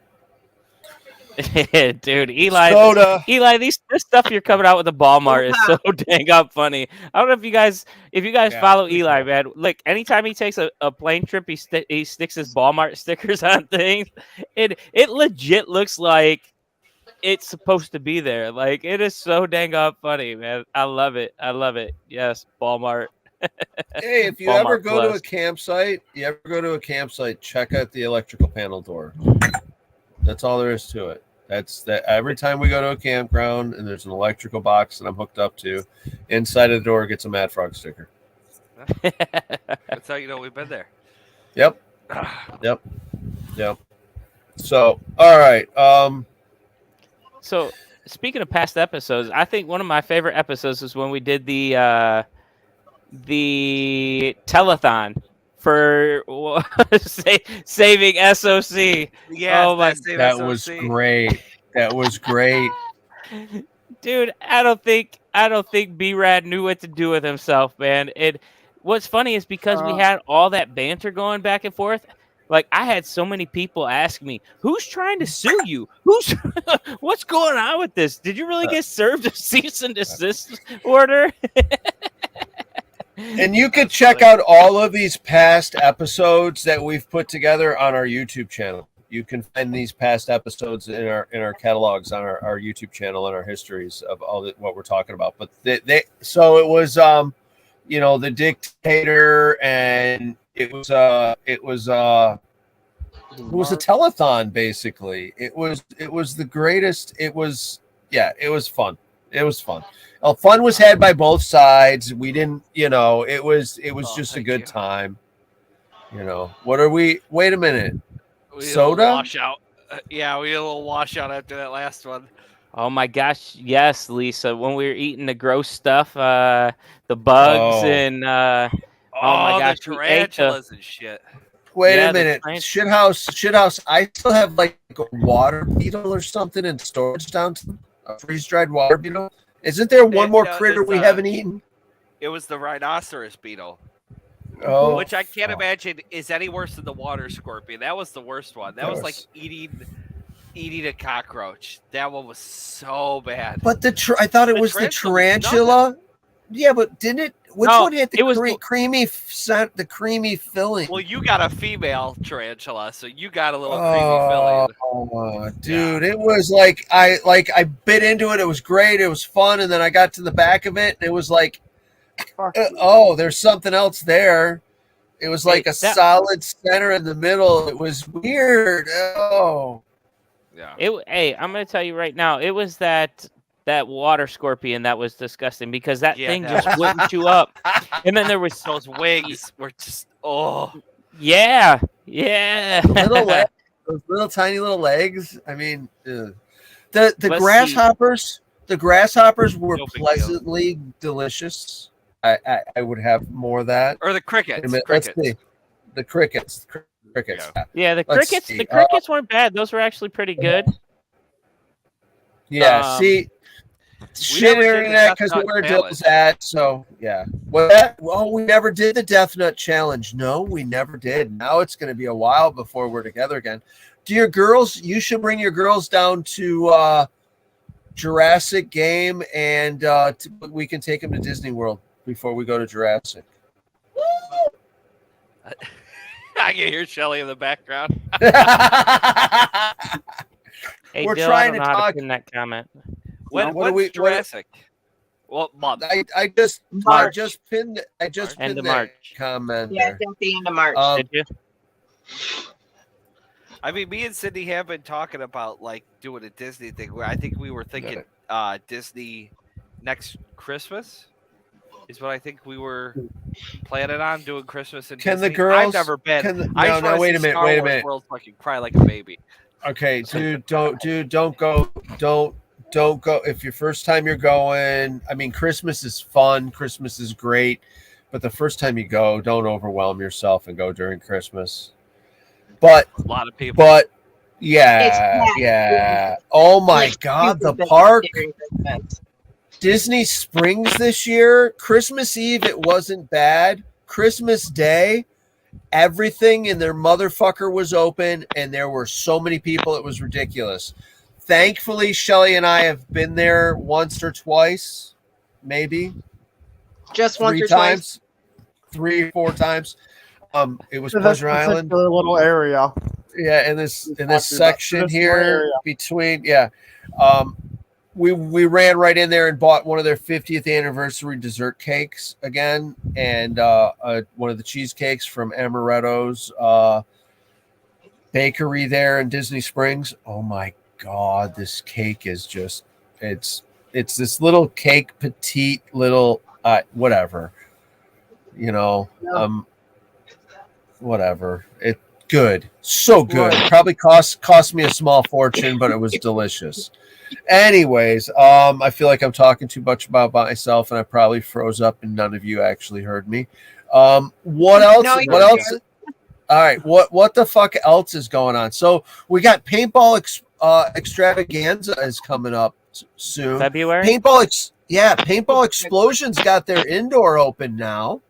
Dude, Eli, Soda. this stuff you're coming out with the Walmart is so dang up funny. I don't know if you guys Yeah, follow Eli, man. Look, anytime he takes a plane trip, he sticks his Walmart stickers on things. It legit looks like it's supposed to be there. Like, it is so dang up funny, man. I love it. Yes, Walmart. Hey, if you Walmart ever go to Plus. a campsite, check out the electrical panel door. That's all there is to it. That's that. Every time we go to a campground and there's an electrical box that I'm hooked up to, inside of the door gets a Mad Frog sticker. That's how you know we've been there. Yep. So, all right. So, speaking of past episodes, I think one of my favorite episodes was when we did the telethon for saving SOC. Yeah, oh my, that was great. That was great. Dude, I don't think B-Rad knew what to do with himself, man. What's funny is because we had all that banter going back and forth. Like, I had so many people ask me, "Who's trying to sue you? What's going on with this? Did you really get served a cease and desist order?" And you can check out all of these past episodes that we've put together on our YouTube channel. You can find these past episodes in our catalogs on our YouTube channel and our histories of all what we're talking about. But so it was the dictator, and it was a telethon basically. It was the greatest. It was fun. It was fun. Fun was had by both sides. We didn't, it was just a good time. What are we? Wait a minute. Soda? Washout. Yeah, we had a little washout after that last one. Oh my gosh, yes, Lisa. When we were eating the gross stuff, the bugs and oh my gosh, the tarantulas and shit. Wait a minute, shithouse. I still have like a water beetle or something in storage down to a freeze-dried water beetle. Isn't there one more critter we haven't eaten? It was the rhinoceros beetle. Oh, which I can't imagine is any worse than the water scorpion. That was the worst one. That was like eating a cockroach. That one was so bad. But I thought it was the tarantula. Yeah, but didn't it? Which one had the creamy filling? Well, you got a female tarantula, so you got a little creamy filling. Oh, dude, it was like I bit into it. It was great. It was fun, and then I got to the back of it, and it was like, there's something else there. It was like solid center in the middle. It was weird. Oh, yeah. Hey, I'm gonna tell you right now, it was that water scorpion that was disgusting because that thing just wouldn't chew up. And then there was those wings were just yeah. Those little tiny little legs. I mean, the grasshoppers. The grasshoppers were pleasantly delicious. I would have more of that. Or the crickets. Let's see. The crickets. Yeah, the crickets. The crickets weren't bad. Those were actually pretty good. Yeah. See, shit internet because where Dill's at. So yeah. We never did the Death Nut Challenge. No, we never did. Now it's going to be a while before we're together again. Dear girls, you should bring your girls down to Jurassic Game, and we can take them to Disney World before we go to Jurassic. I can hear Shelly in the background. Hey, we're Dill, trying I don't to know how talk. to pin that comment. When's Jurassic? What month? I just pinned End of that March. comment. Yeah, There. it's at the end of March. Did you? I mean, me and Sydney have been talking about like doing a Disney thing. Where I think we were thinking Disney next Christmas is what I think we were planning on doing. Christmas in Can Disney. the girls? I've never been. No, wait a minute. World fucking cry like a baby. Okay, dude, don't go. If your first time you're going, I mean, Christmas is fun. Christmas is great, but the first time you go, don't overwhelm yourself and go during Christmas. But a lot of people. But yeah. Oh my God, the park. Disney Springs this year, Christmas Eve, it wasn't bad. Christmas Day, everything in their motherfucker was open, and there were so many people, it was ridiculous. Thankfully, Shelly and I have been there once or twice, maybe. Just once or times, 3 or 4 times. It was Pleasure Island. Little area. Yeah, in this section here between we ran right in there and bought one of their 50th anniversary dessert cakes again, and one of the cheesecakes from Amaretto's bakery there in Disney Springs. Oh my God, this cake is just it's this little cake, petite little whatever. Yeah. Whatever. It good. So good. Probably cost me a small fortune, but it was delicious. Anyways, I feel like I'm talking too much about myself, and I probably froze up, and none of you actually heard me. What else? No, What else? All right. What the fuck else is going on? So we got paintball extravaganza is coming up soon. February. Paintball Explosion's got their indoor open now.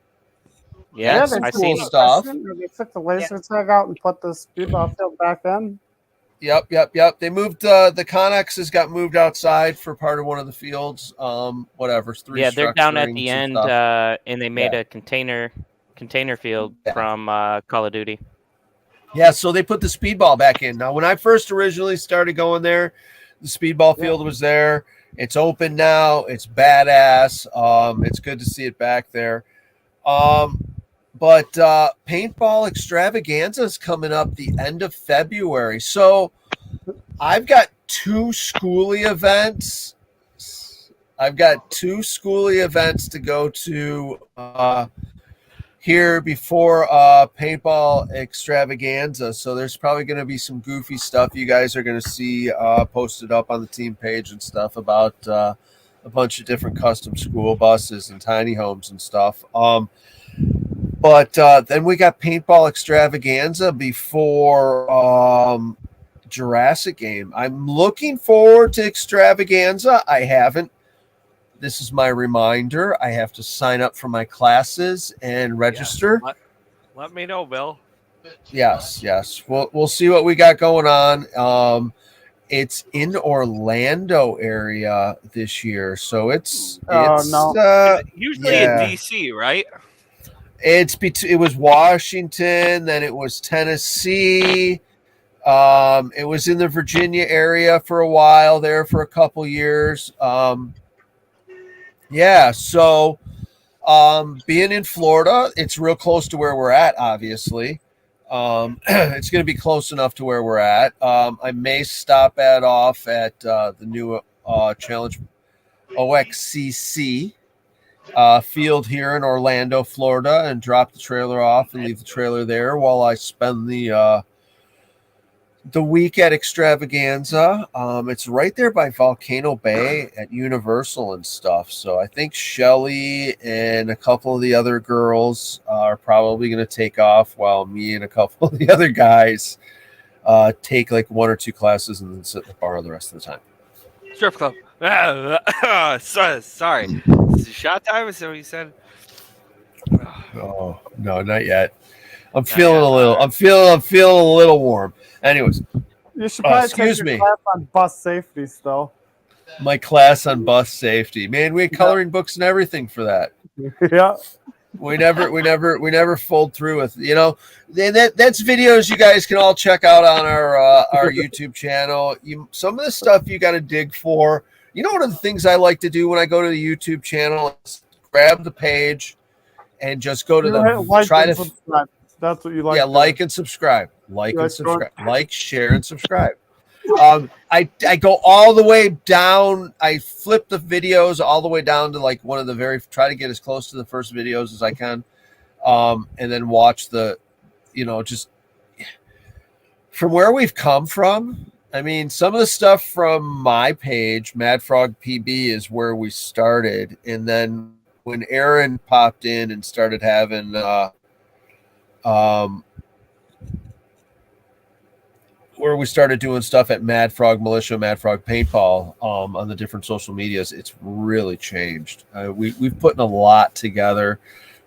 Yes, they I took seen the stuff. They took the laser tag out and put the speedball field back in. Yep. They moved the Connexes got moved outside for part of one of the fields. Whatever. Yeah, they're down at the end, and they made a container field from Call of Duty. Yeah, so they put the speedball back in. Now, when I first originally started going there, the speedball field was there. It's open now. It's badass. It's good to see it back there. But paintball extravaganza is coming up the end of February. So I've got two schooly events. To go to here before paintball extravaganza. So there's probably going to be some goofy stuff you guys are going to see posted up on the team page and stuff about a bunch of different custom school buses and tiny homes and stuff. But then we got paintball extravaganza before Jurassic game. I'm looking forward to extravaganza. I haven't. This is my reminder. I have to sign up for my classes and register. Yeah, let me know, Bill. Yes. We'll see what we got going on. It's in Orlando area this year, so it's usually in DC, right? It was Washington, then it was Tennessee. It was in the Virginia area for a while there for a couple years. So being in Florida, it's real close to where we're at, obviously. It's going to be close enough to where we're at. I may stop off at the new Challenge OXCC field here in Orlando, Florida, and drop the trailer off and leave the trailer there while I spend the week at Extravaganza. It's right there by Volcano Bay at Universal and stuff. So I think Shelly and a couple of the other girls are probably going to take off while me and a couple of the other guys take like one or two classes and then sit in the bar the rest of the time. Strip club. Sorry. Is it shot time? Is that what you said? Oh no, not yet. I'm feeling a little warm. Anyways, you should probably take your class on bus safety still. My class on bus safety, man. We had coloring books and everything for that. Yeah. We never fold through with, that's videos you guys can all check out on our YouTube channel. Some of the stuff you got to dig for. One of the things I like to do when I go to the YouTube channel is grab the page and just go to subscribe. That's what you like. Yeah, like and subscribe. Like, share, and subscribe. I go all the way down. I flip the videos all the way down to like one of the try to get as close to the first videos as I can. And then watch just from where we've come from. I mean, some of the stuff from my page, Mad Frog PB, is where we started. And then when Aaron popped in and started having where we started doing stuff at Mad Frog Militia, Mad Frog Paintball on the different social medias, it's really changed. We've put in a lot together.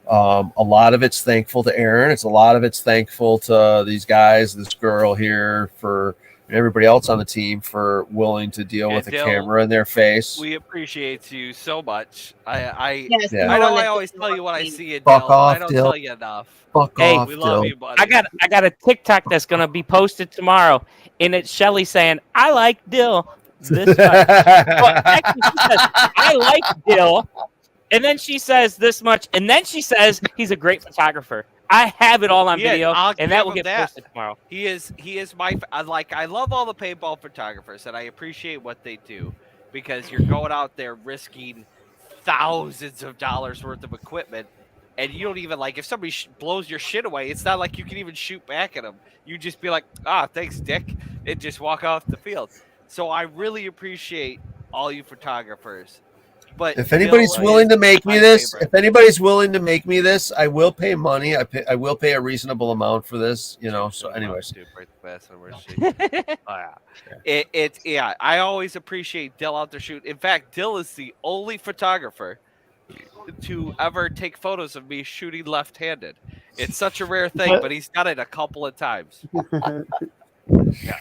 A lot of it's thankful to Aaron. A lot of it's thankful to these guys, this girl here, and everybody else on the team for willing to deal with a camera in their face. We appreciate you so much. I know I always tell you what I see in Fuck Dill. off, I don't Dill. tell you enough. Fuck off, we love Dill. you, buddy. I got a TikTok that's gonna be posted tomorrow, and it's Shelly saying, "I like Dill this much." Well, actually, she says, "I like Dill," and then she says this much, and then she says he's a great photographer. I have it all on Yeah, video, I'll and that give will him get that. posted tomorrow. He is my I love all the paintball photographers, and I appreciate what they do because you're going out there risking thousands of dollars worth of equipment, and you don't even like if somebody blows your shit away. It's not like you can even shoot back at them. You just be like, thanks, Dick, and just walk off the field. So I really appreciate all you photographers. But if anybody's Bill willing is to make me my this, favorite. if anybody's willing to make me this, I will pay money. I will pay a reasonable amount for this, you know. So, anyways, yeah. I always appreciate Dill out there shooting. In fact, Dill is the only photographer to ever take photos of me shooting left-handed. It's such a rare thing, but he's done it a couple of times. Yeah.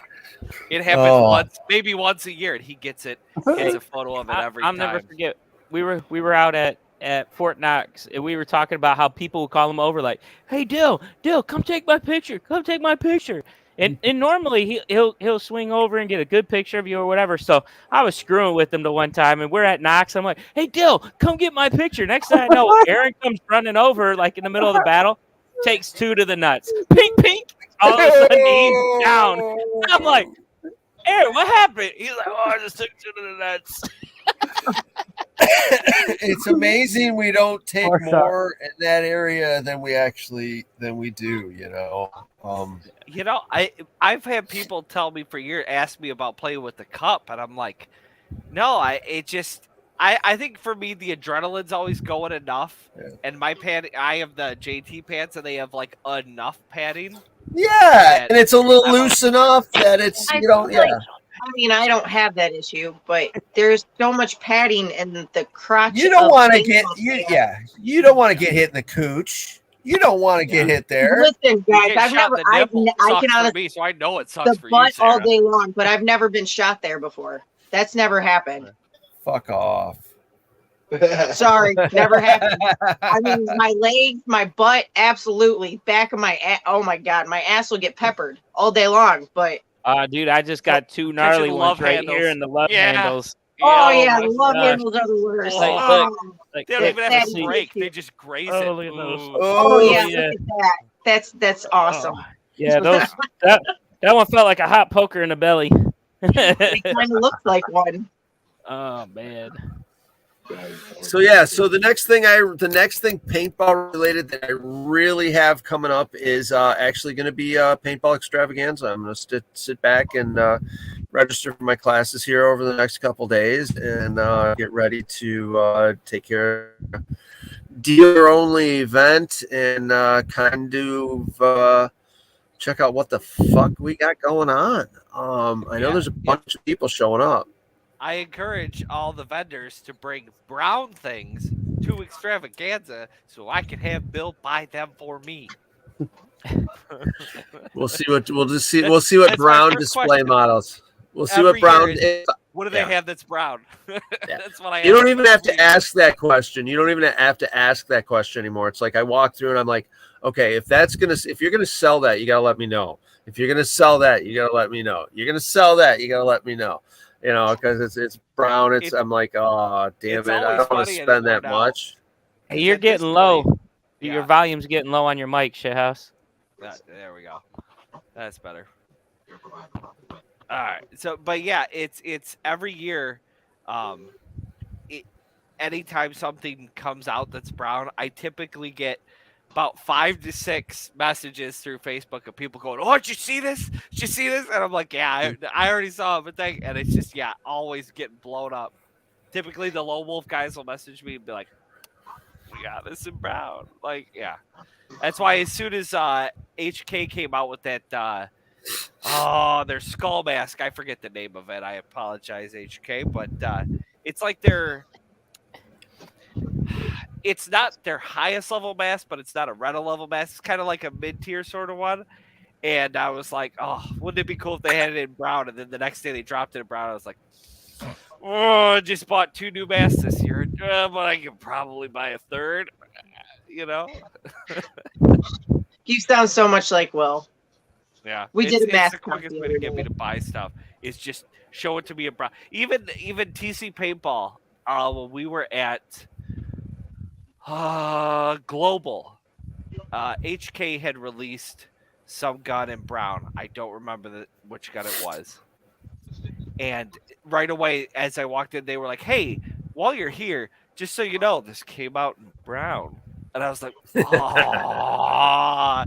It happens once, maybe once a year, and he gets a photo of it every I'll time. never forget. We were out at Fort Knox, and we were talking about how people would call him over, like, "Hey, Dill, come take my picture. Come take my picture." And normally he'll swing over and get a good picture of you or whatever. So I was screwing with him the one time, and we're at Knox. I'm like, "Hey, Dill, come get my picture." Next thing I know, Aaron comes running over like in the middle of the battle, takes 2 to the nuts. Pink, pink. All of a sudden he's down. I'm like, Aaron, what happened? He's like, "Oh, I just took 2 to the nuts." it's amazing we don't take Or more in that area than we do, you know. You know, I've had people tell me for years, ask me about playing with the cup, and I'm like, no, I think for me the adrenaline's always going enough, and my pad, I have the JT pants, and they have like enough padding. Yeah, and it's a little loose enough that it's I mean, I don't have that issue, but there's so much padding in the crotch. You don't want to get you don't want to get hit in the cooch. You don't want to get hit there. Listen, guys, I can honestly, so I know it sucks the for butt you, Sarah. all day long, but I've never been shot there before. That's never happened. Fuck off. Sorry, never happened. I mean, my legs, my butt, absolutely. Back of my ass. Oh my god, my ass will get peppered all day long. But Dude, I just got 2 gnarly ones right here in the love handles. oh yeah, the love handles are the worst. Like, they don't even have to that break; they just graze it. Look at those. Oh yeah, yeah. look at that. That's awesome. Yeah, that one felt like a hot poker in the belly. It kind of looks like one. Oh man. So the next thing paintball related that I really have coming up is actually going to be paintball extravaganza. I'm going to sit back and register for my classes here over the next couple days and get ready to take care of dealer only event and kind of check out what the fuck we got going on. I know there's a bunch of people showing up. I encourage all the vendors to bring brown things to extravaganza so I can have Bill buy them for me. We'll see what brown display models. We'll see what brown. What do they have that's brown? That's what I. You don't even have to ask that question. You don't even have to ask that question anymore. It's like I walk through and I'm like, okay, if you're gonna sell that, you gotta let me know. If you're gonna sell that, you gotta let me know. You're gonna sell that, you gotta let me know. You know, because it's brown. I'm like, oh damn it, I don't want to spend that much. Hey, you're getting low. Your volume's getting low on your mic, Shithouse. There we go. That's better. All right. So, but yeah, it's every year. Anytime something comes out that's brown, I typically get about 5 to 6 messages through Facebook of people going, "Oh, did you see this? Did you see this?" And I'm like, "Yeah, I already saw it." But and it's just always getting blown up. Typically, the lone wolf guys will message me and be like, "We got this in brown." Like, yeah, that's why as soon as HK came out with that, their skull mask. I forget the name of it. I apologize, HK, but it's like it's not their highest level mask, but it's not a rental level mask. It's kind of like a mid-tier sort of one. And I was like, oh, wouldn't it be cool if they had it in brown? And then the next day they dropped it in brown. I was like, oh, I just bought 2 new masks this year, but I could probably buy a third, you know? You sound so much like Will. Yeah. We did a mask. It's the quickest way to get me to buy stuff is just show it to me in brown. Even TC Paintball, when we were at Global, HK had released some gun in brown. I don't remember which gun it was. And right away, as I walked in, they were like, "Hey, while you're here, just so you know, this came out in brown." And I was like, "Oh,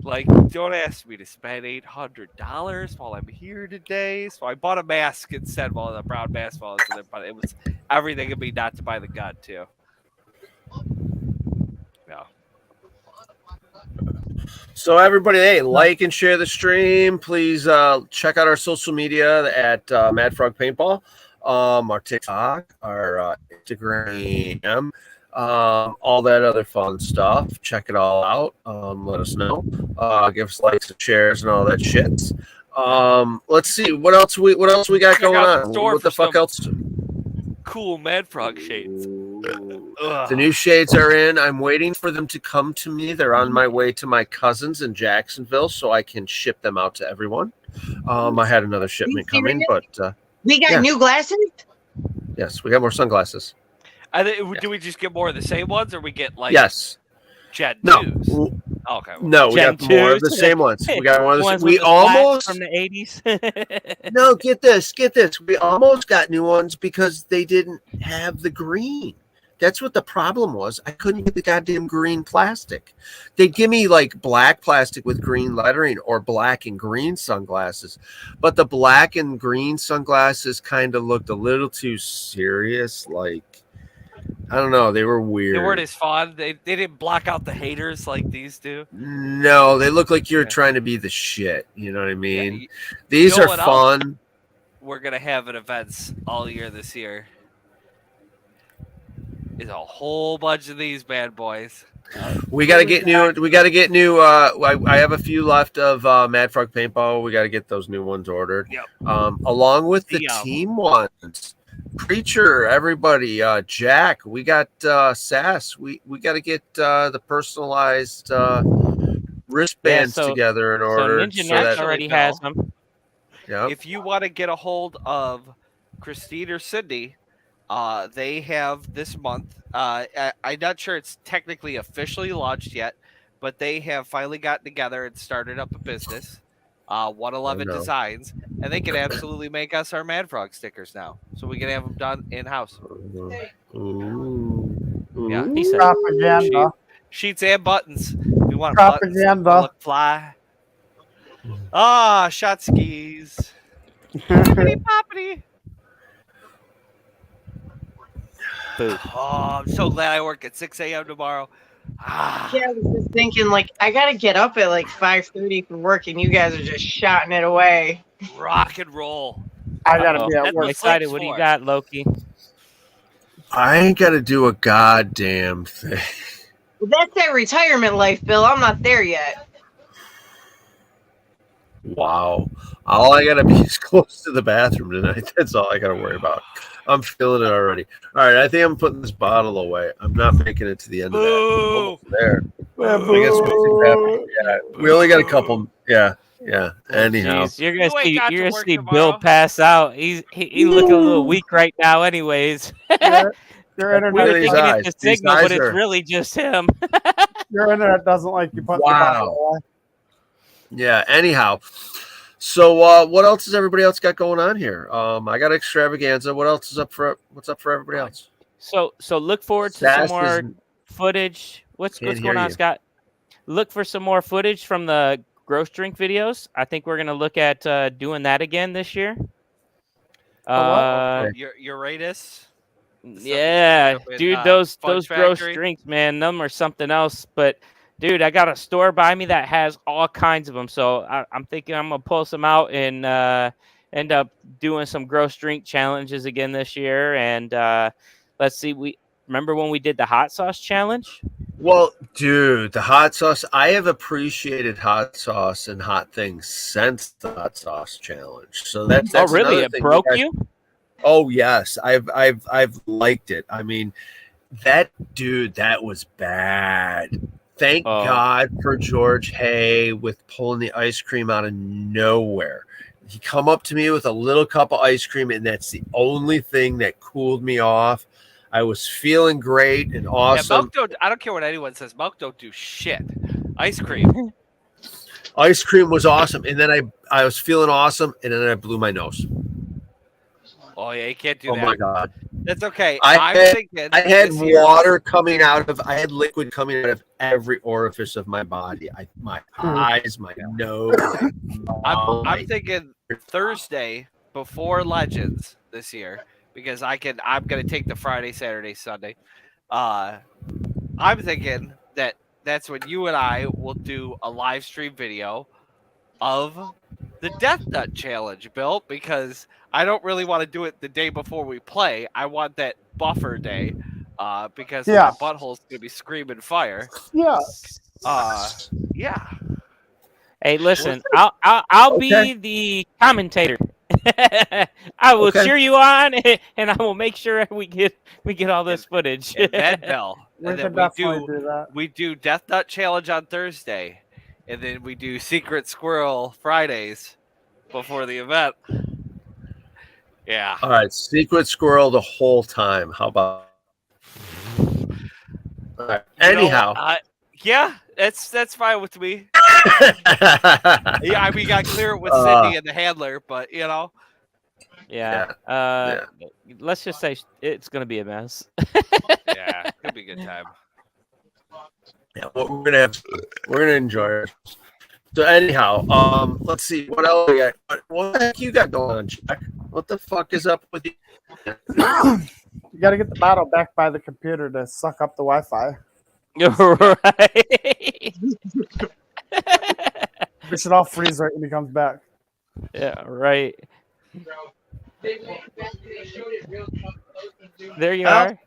like, don't ask me to spend $800 while I'm here today." So I bought a mask instead, while the brown mask while I was in there. But it was everything of me not to buy the gun too. Yeah. So everybody, hey, like and share the stream. Please check out our social media at Mad Frog Paintball, our TikTok, our Instagram, all that other fun stuff. Check it all out. Let us know. Give us likes and shares and all that shit. Let's see what else we got Check going out the on. store What the for fuck some else? Cool Mad Frog shades. The new shades are in. I'm waiting for them to come to me. They're on my way to my cousins in Jacksonville, so I can ship them out to everyone. I had another shipment coming, but we got yeah. new glasses. Yes, we got more sunglasses. Do we just get more of the same ones, or we get like Yes. Gen No. 2s? Okay. No, we Gen got more of the 2s. same ones. We got one of the Ones we with the slats almost from the 80s. No, get this. We almost got new ones because they didn't have the green. That's what the problem was. I couldn't get the goddamn green plastic. They'd give me like black plastic with green lettering or black and green sunglasses. But the black and green sunglasses kind of looked a little too serious. Like, I don't know. They were weird. They weren't as fun. They didn't block out the haters like these do. No, they look like you're trying to be the shit. You know what I mean? Yeah, These you know are what fun. else we're going to have at events all year this year. Is a whole bunch of these bad boys. We got to get new. We got to get new. I have a few left of Mad Frog Paintball. We got to get those new ones ordered. Yep. Along with the team ones. Preacher, everybody, Jack. We got Sass. We got to get the personalized wristbands together in order. So Ninja Next already has them. Yeah. If you want to get a hold of Christine or Cindy, they have this month. I'm not sure it's technically officially launched yet, but they have finally gotten together and started up a business, 111 Designs, and they can absolutely make us our Mad Frog stickers now. So we can have them done in-house. Yeah, he said propaganda. Sheets and buttons. We want propaganda. Buttons. Look fly. Shot skis. Poppity. Oh, I'm so glad I work at 6 a.m. tomorrow. Yeah, I was just thinking, like, I gotta get up at like 5:30 for work, and you guys are just shotting it away. Rock and roll. I gotta be at work. Excited. What do you got, Loki? I ain't got to do a goddamn thing. Well, that's that retirement life, Bill. I'm not there yet. Wow. All I got to be is close to the bathroom tonight. That's all I got to worry about. I'm feeling it already. All right, I think I'm putting this bottle away. I'm not making it to the end of that. Almost there. I guess we only got a couple. Yeah. Anyhow, jeez, you're gonna see Bill pass out. He looking a little weak right now. Anyways, your internet, we were thinking it's a signal, but it's really just him. Your internet doesn't like you put the bottle away. Yeah. Anyhow. So what else has everybody else got going on here? I got Extravaganza. What else is up for? What's up for everybody else? So look forward to some more footage. What's going on, Scott? Look for some more footage from the gross drink videos. I think we're gonna look at doing that again this year. Uranus. Yeah, dude, those gross drinks, man, them are something else. But dude, I got a store by me that has all kinds of them. So I'm thinking I'm going to pull some out and end up doing some gross drink challenges again this year. And let's see, remember when we did the hot sauce challenge? Well, dude, the hot sauce, I have appreciated hot sauce and hot things since the hot sauce challenge. So that's really? It broke you? Oh, yes. I've liked it. I mean, that was bad. Thank God for George Hay with pulling the ice cream out of nowhere. He come up to me with a little cup of ice cream, and that's the only thing that cooled me off. I was feeling great and awesome. Yeah, milk I don't care what anyone says. Milk don't do shit. Ice cream. Ice cream was awesome, and then I was feeling awesome, and then I blew my nose. Oh yeah, you can't do Oh that. my god! That's okay. I had this year- water coming out of. I had liquid coming out of every orifice of my body. My eyes, my nose. I'm thinking Thursday before Legends this year because I'm gonna take the Friday, Saturday, Sunday. I'm thinking that's when you and I will do a live stream video of the Death Nut Challenge, Bill, because I don't really want to do it the day before we play. I want that buffer day, because my butthole's gonna be screaming fire. Yeah. Yeah. Hey, listen, I'll be the commentator. I will cheer you on, and I will make sure we get all this footage. And then Bill, We and could then definitely do that. we do Death Nut Challenge on Thursday, and then we do Secret Squirrel Fridays before the event. Yeah. All right, secret squirrel the whole time. How about? All right. Anyhow, yeah, that's fine with me. Yeah, we got to clear it with Cindy and the handler, but you know. Yeah. Let's just say it's gonna be a mess. Yeah, it'll be a good time. yeah, we're gonna enjoy it. So anyhow, let's see what else we got. What the heck you got going on, Jack? What the fuck is up with you? You got to get the bottle back by the computer to suck up the Wi-Fi. Right. We should all freeze right when he comes back. Yeah. Right. There you are.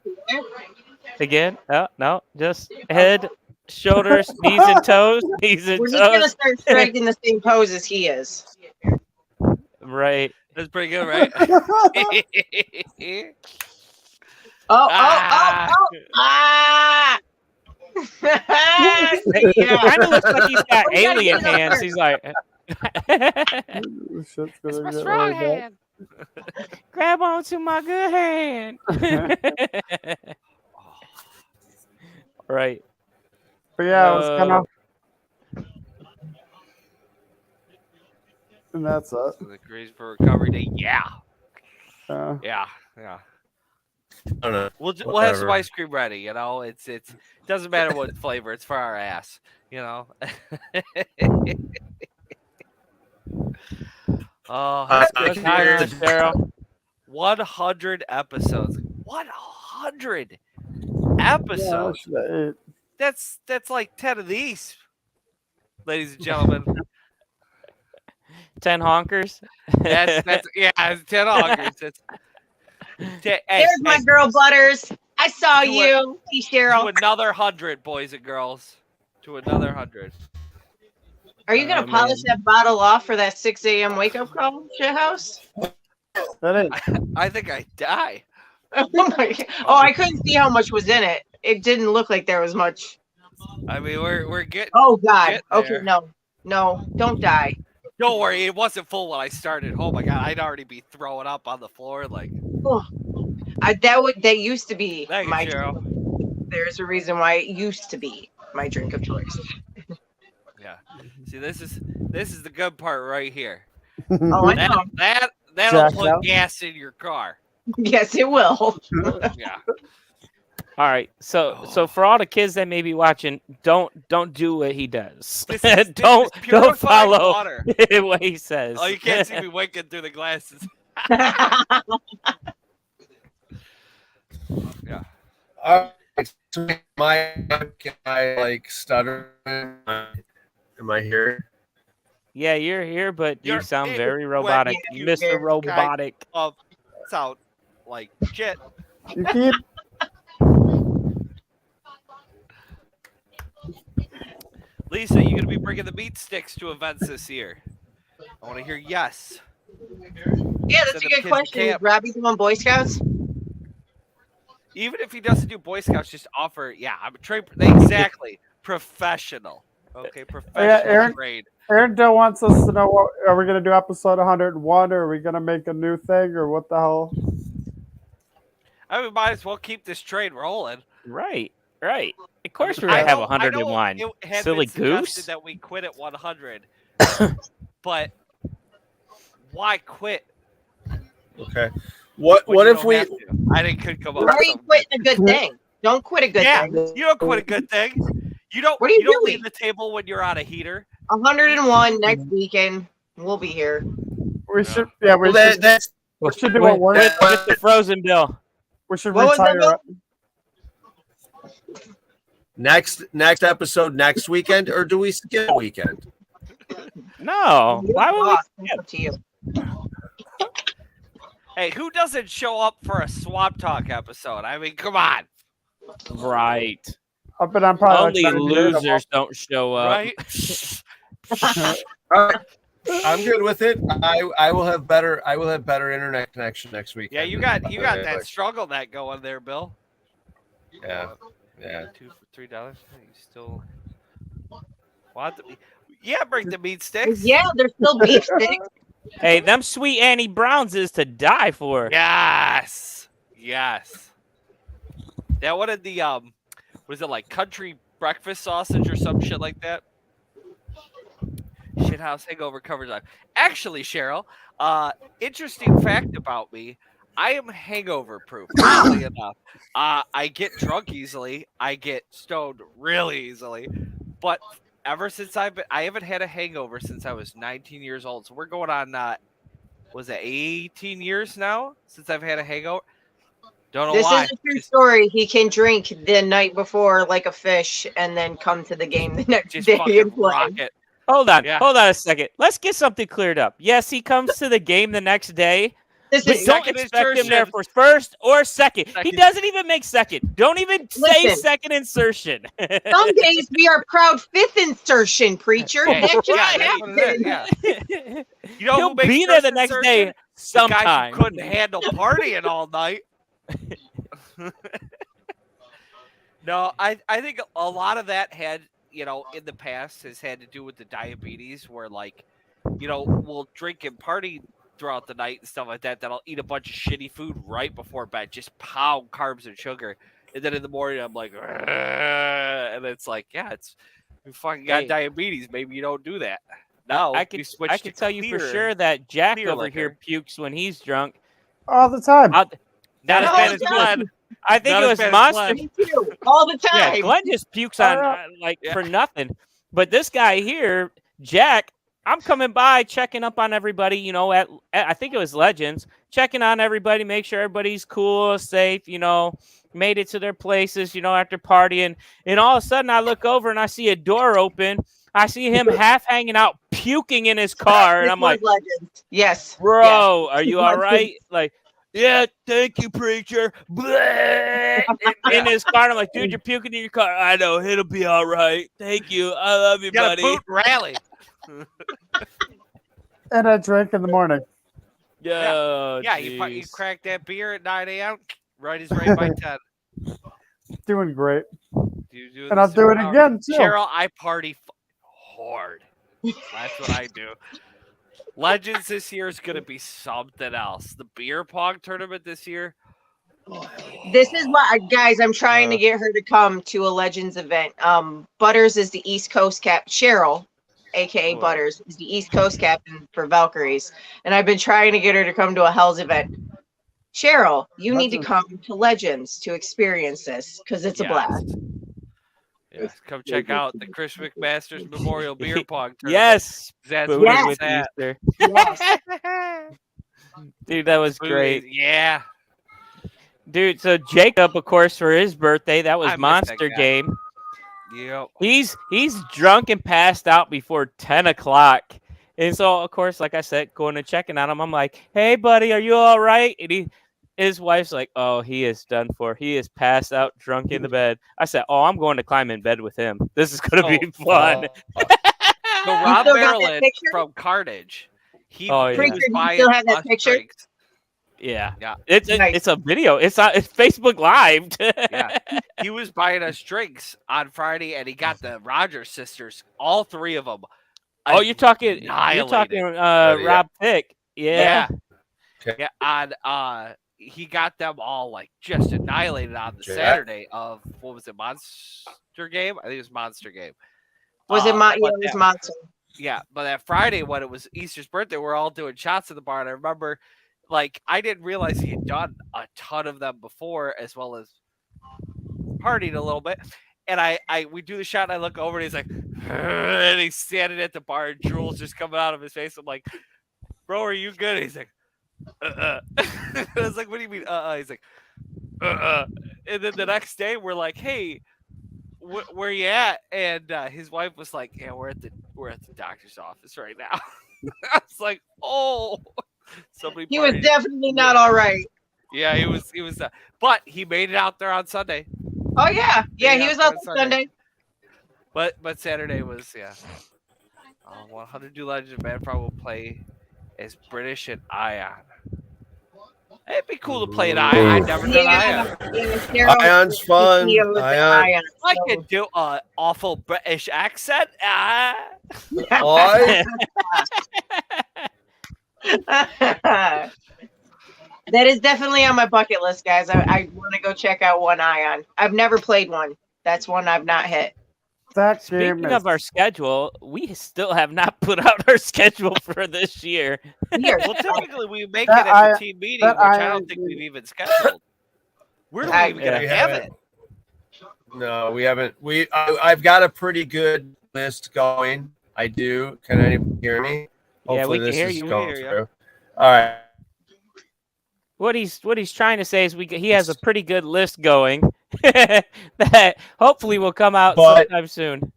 Again. Oh no, just head, shoulders, knees and toes, knees and We're toes. just gonna start striking the same pose as he is. Right. That's pretty good, right? Ah! Yeah. Kind of looks like he's got alien hands. He's like, Shit's gonna what's get wrong really bad. hand? Grab onto my good hand. Right. But yeah, it was kind of. And that's it. The Crazy for Recovery Day. Yeah. Uh, Yeah. I don't know. We'll have some Whatever. ice cream ready, you know. It doesn't matter what flavor, it's for our ass, you know. Oh, I that's can good hear times, it. Daryl. 100 episodes. 100 yeah, episodes. I should have ate. That's like 10 of these, ladies and gentlemen. 10 honkers. That's yeah, it's 10 augers. Hey, There's my girl Butters. I saw Do you. Hey, to Cheryl. another 100, boys and girls. To another 100. Are you gonna Oh, polish man. that bottle off for that 6 a.m. wake up call, shithouse? That ain't. I think I die. Oh my God. Oh, I couldn't see how much was in it. It didn't look like there was much. I mean, we're getting. Oh God. Get Okay, there. no, don't die. Don't worry, it wasn't full when I started. Oh my god, I'd already be throwing up on the floor. Like, Oh, that used to be thank you, my. Cheryl. There's a reason why it used to be my drink of choice. Yeah. See, this is the good part right here. Oh, I know. That'll Jack put out. gas in your car. Yes, it will. Yeah. All right. So for all the kids that may be watching, don't do what he does. This is don't purified follow water. what he says. Oh, you can't see me winking through the glasses. Yeah. All right. So can I like stutter? Am I here? Yeah, you're here, but you You're sound in very when robotic, you Mr. hear Robotic. Sound like shit. You keep. Lisa, you gonna be bringing the meat sticks to events this year? I want to hear yes. Yeah, that's Send a them good kids to question. camp. Robbie doing Boy Scouts? Even if he doesn't do Boy Scouts, just offer. Yeah, I'm trained. Exactly, professional. Okay, professional Aaron- grade. Aaron Dill wants us to know what are we gonna do episode 101 or are we gonna make a new thing or what the hell? I mean, might as well keep this train rolling. Right. Right. Of course we're going to have 101. It had Silly been suggested goose. that we quit at 100. But why quit? Okay. What when you if don't we? have to? I could come up Why with are you something quitting good. a good thing? Don't quit a good Yeah, thing. you don't quit a good thing. You don't. What are you don't doing? leave the table when you're on a heater. 101 next weekend. We'll be here. We should, yeah, we Well, should, that's we should do what works. With the Frozen Bill. We should What was that, retire. next episode next weekend, or do we skip a weekend? No. Why would we? Boss, it's up to you. Hey, who doesn't show up for a Swamp Talk episode? I mean, come on. Right. But I'm probably Only like 98 of them. losers don't show up. Right? All right. I'm good with it. I will have better internet connection next week. Yeah, you got that struggle that going there, Bill. Yeah. $2 for $3. You still want the? Yeah, bring the meat sticks. Yeah, there's still beef sticks. Hey, them sweet Annie Browns is to die for. Yes. That one of the was it like country breakfast sausage or some shit like that? Shithouse hangover covers up. Actually, Cheryl, interesting fact about me. I am hangover proof, oddly enough. I get drunk easily. I get stoned really easily. But ever since I haven't had a hangover since I was 19 years old. So we're going on, was it 18 years now since I've had a hangover? Don't know This why. is a true story. He can drink the night before like a fish and then come to the game the next Just day fucking and play. rock it. Hold on Yeah. a second. Let's get something cleared up. Yes, he comes to the game the next day, This but is don't Second expect him there insertion. for first or second. He Second. doesn't even make second. Don't even say Listen. second insertion. some days we are proud fifth insertion, preacher. Hey, That just yeah, that's what it is, happened. yeah. You know He'll who makes be there the first next insertion? day The guy sometime. who couldn't handle partying all night. No, I think a lot of that had, in the past has had to do with the diabetes where like, we'll drink and party throughout the night and stuff like that. Then I'll eat a bunch of shitty food right before bed, just pound carbs and sugar. And then in the morning I'm like, "Ugh," and it's like, yeah, you fucking got Hey. diabetes. Maybe you don't do that. Now I can tell you for sure that Jack clear over here liquor. pukes when he's drunk. All the time. Not Not as as bad bad as as Glenn. Glenn. I think Not it as was bad as Monster. Glenn. Me too, all the Yeah, time. Glenn just pukes on Yeah. for nothing. But this guy here, Jack, I'm coming by checking up on everybody. At I think it was Legends, checking on everybody, make sure everybody's cool, safe. Made it to their places. After partying, and all of a sudden I look over and I see a door open. I see him half hanging out, puking in his car, and This I'm like, was Legends. Yes. bro, are you all Legends. right? Like, yeah, thank you, preacher. In his car, and I'm like, dude, you're puking in your car. I know, it'll be all right. Thank you. I love you, You got a buddy. boot rally. And I drink in the morning. Oh, Yeah, you jeez. crack that beer at 9 a.m. Right is right by 10. Doing great. You do And I'll this do it superpower. again, too. Cheryl, I party hard. That's what I do. Legends this year is going to be something else. The beer pong tournament this year. This is what, guys, I'm trying to get her to come to a Legends event. Butters is the East Coast Cheryl, aka Butters, is the East Coast captain for Valkyries. And I've been trying to get her to come to a Hell's event. Cheryl, you need to come to Legends to experience this because it's a blast. Yes, come check out the Chris McMaster's Memorial Beer Pong tournament. Yes. That's Booty what with it's at. Easter. Yes. Dude, that was great. Yeah. Dude, so Jacob, of course, for his birthday, that was I miss that Monster guy. Game. Yep. He's drunk and passed out before 10 o'clock. And so, of course, like I said, going and checking on him, I'm like, hey, buddy, are you all right? And his wife's like, oh, he is done for. He is passed out, drunk in the bed. I said, oh, I'm going to climb in bed with him. This is going to be fun. So Rob still got that Maryland picture? from Carnage. He Oh, yeah. was Preacher, you buying still have that us picture? drinks. Yeah. Yeah. It's a video. It's Facebook Live. Yeah. He was buying us drinks on Friday, and he got the Rogers sisters, all three of them. Oh, you're talking annihilated. Rob Pick. Yeah. Yeah. On he got them all like just annihilated on the Jack. Saturday of what was it, Monster Game? I think it was Monster Game. Was it but it was Monster. Yeah, but that Friday when it was Easter's birthday, we're all doing shots in the bar. And I remember, like, I didn't realize he had done a ton of them before, as well as partied a little bit. And we do the shot, and I look over, and he's like, and he's standing at the bar, and drool's just coming out of his face. I'm like, bro, are you good? And he's like, I was like, what do you mean, He's like, And then the next day, we're like, hey, where you at? And his wife was like, yeah, we're at the doctor's office right now. I was like, oh, somebody. He was definitely not all right. Yeah, he was. But he made it out there on Sunday. Oh yeah, he was out there Sunday. But Saturday was 100 New Legends of Manfrog will play as British and Ion. It'd be cool to play an Ion. I've never done Ion. Ion's fun. Ion. I can do an awful British accent. Oi. That is definitely on my bucket list, guys. I want to go check out one Ion. I've never played one. That's one I've not hit. Speaking of our schedule, we still have not put out our schedule for this year. Well, typically we make it at the team meeting, which I don't think we've even scheduled. We're not even going to have it. No, we haven't. I've got a pretty good list going. I do. Can anyone hear me? Hopefully we can hear this is you. going through. All right. What he's trying to say is he has a pretty good list going that hopefully will come out sometime soon.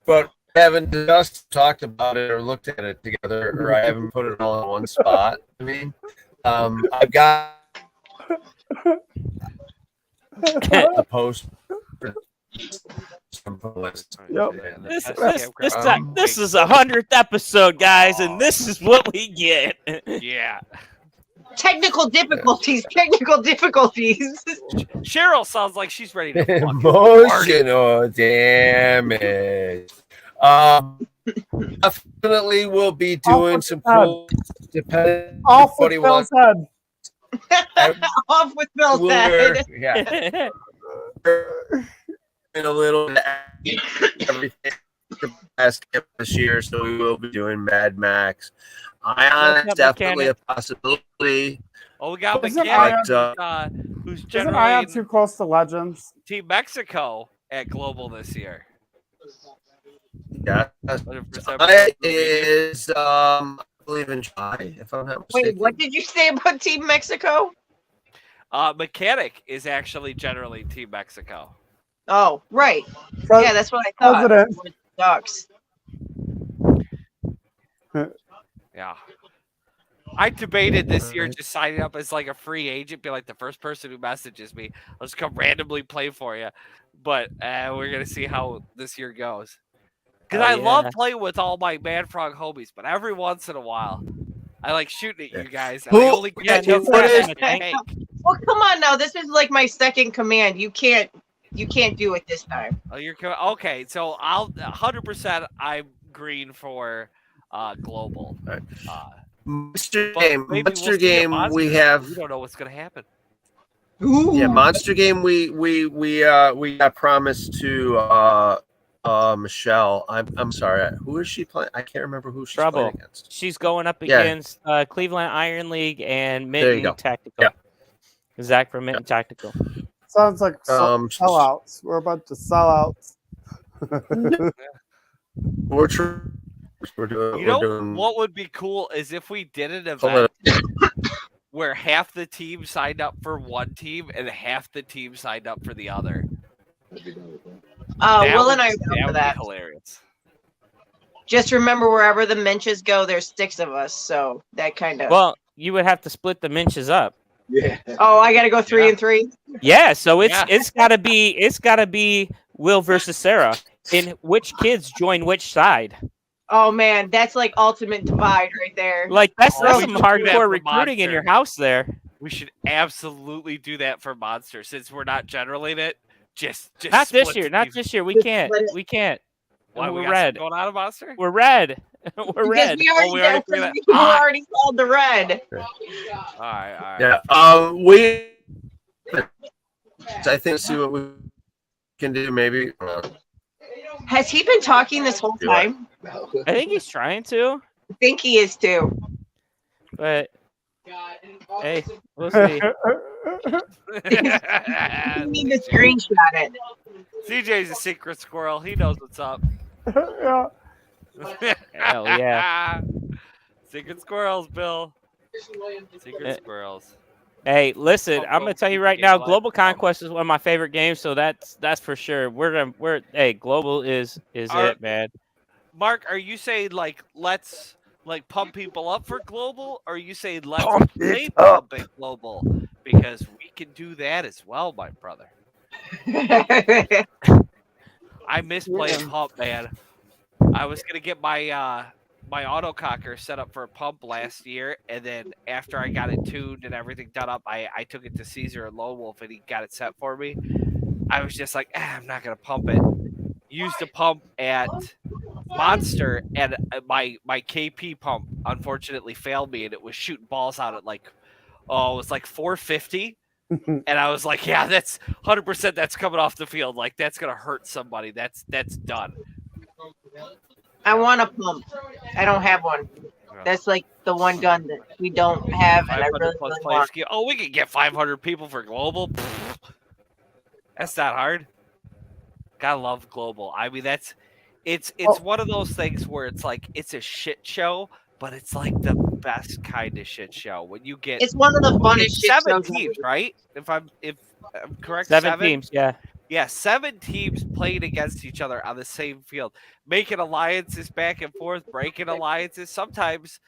But I haven't just talked about it or looked at it together, or I haven't put it all in one spot. I mean, I've got a post. This is 100th episode, guys, and this is what we get. Yeah. Technical difficulties. Cheryl sounds like she's ready to emotional damage. Definitely we'll be doing some cool. Depending off with Phil's head. Off with Phil's head. Yeah. In a little everything this year, so we will be doing Mad Max. Ion is definitely a possibility. Oh, we got Mechanic, who's Isn't Ion too close to Legends? Team Mexico at Global this year. Yeah, I is I believe in July, if I'm not mistaken. Wait, what did you say about Team Mexico? Mechanic is actually generally Team Mexico. Oh, right. Yeah, that's what I thought. President. Ducks. Yeah. I debated this year just signing up as like a free agent, be like the first person who messages me. I'll just come randomly play for you. But we're going to see how this year goes. Because I love playing with all my Manfrog homies, but every once in a while, I like shooting at you guys. And I only get Well, come on now. This is like my second command. You can't do it this time. Oh, you're okay. So I'll 100%. I'm green for global. Monster game. We have. We don't know what's gonna happen. Ooh. Yeah, Monster Game. We got promised to Michelle. I'm sorry. Who is she playing? I can't remember who she's playing against. She's going up against Cleveland Iron League and Minton Tactical. Yeah. Zach from Minton Tactical. Sounds like sellouts. We're about to sell out. We're true. What would be cool is if we did an event where half the team signed up for one team and half the team signed up for the other. Will and I are down for that. Hilarious. Just remember, wherever the Minches go, there's 6 of us, so that kind of. Well, you would have to split the Minches up. Yeah. Oh, I got to go 3 and 3. Yeah, so it's gotta be Will versus Sarah. In which kids join which side? Oh man, that's like ultimate divide right there. Like that's some hardcore recruiting in your house there. We should absolutely do that for Monster since we're not generaling it. Just not this year. Not this year. We can't. Why, we're red. Going out of Monster? We're red. We're red. We already, we already called the red. All right. Yeah. We. I think see what we can do. Maybe. Has he been talking this whole time? I think he's trying to. I think he is too. But hey, we'll see. We need to screenshot it. CJ's a secret squirrel. He knows what's up. Yeah. Hell yeah. Secret squirrels, Bill. Secret squirrels. Hey, listen, I'm gonna tell you right now, Global Conquest is one of my favorite games, so that's for sure. Hey, Global is it, man. Mark, are you saying like let's like pump people up for Global, or are you saying let's play pumping Global? Because we can do that as well, my brother. I miss playing pump, man. I was gonna get my my autococker set up for a pump last year, and then after I got it tuned and everything done up, I took it to Caesar and Lone Wolf, and he got it set for me. I was just like, I'm not gonna pump it. Used a pump at Monster, and my KP pump unfortunately failed me, and it was shooting balls out at like, it was like 450. And I was like, yeah, that's 100%. That's coming off the field. Like that's gonna hurt somebody. That's done. I want a pump. I don't have one. That's like the one gun that we don't have, and I really want. Oh, we can get 500 people for Global. That's not hard. Gotta love Global. I mean, it's one of those things where it's like it's a shit show, but it's like the best kind of shit show. When you get it's one of the funnest shit 7 teams, right? If I'm correct, 7 teams, yeah. Yeah, 7 teams playing against each other on the same field, making alliances back and forth, breaking alliances. Sometimes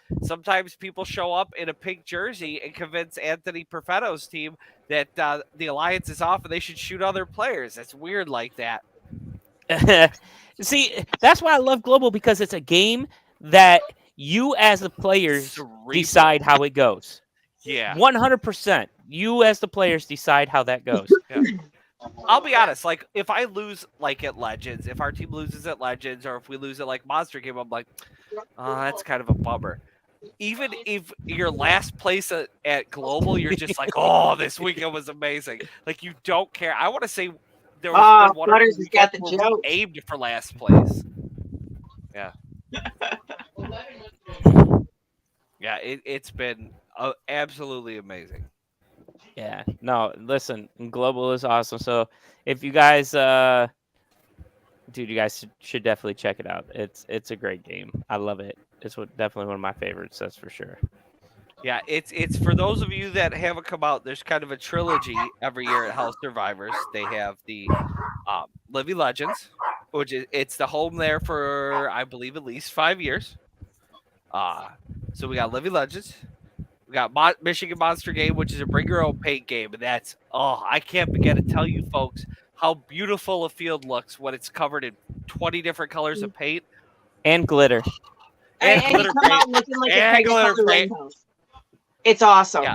people show up in a pink jersey and convince Anthony Perfetto's team that the alliance is off and they should shoot other players. It's weird like that. See, that's why I love Global, because it's a game that you as the players decide how it goes. Yeah. 100%. You as the players decide how that goes. Yeah. I'll be honest, like if I lose like at Legends, if our team loses at Legends, or if we lose at like Monster Game, I'm like, oh, that's kind of a bummer. Even if your last place at Global, you're just like, oh, this weekend was amazing. Like you don't care. I want to say there was one Butters has got the joke. Aimed for last place. Yeah. Yeah, it's been absolutely amazing. Yeah, no, listen, Global is awesome. So if you guys, dude, you guys should definitely check it out. It's a great game. I love it. It's definitely one of my favorites. That's for sure. Yeah, it's for those of you that haven't come out. There's kind of a trilogy every year at House Survivors. They have the Living Legends, which it's the home there for I believe at least 5 years. So we got Living Legends. We got Michigan Monster Game, which is a bring your own paint game, and that's I can't begin to tell you folks how beautiful a field looks when it's covered in 20 different colors of paint and glitter. And glitter you come out looking like a glitter paint. It's awesome.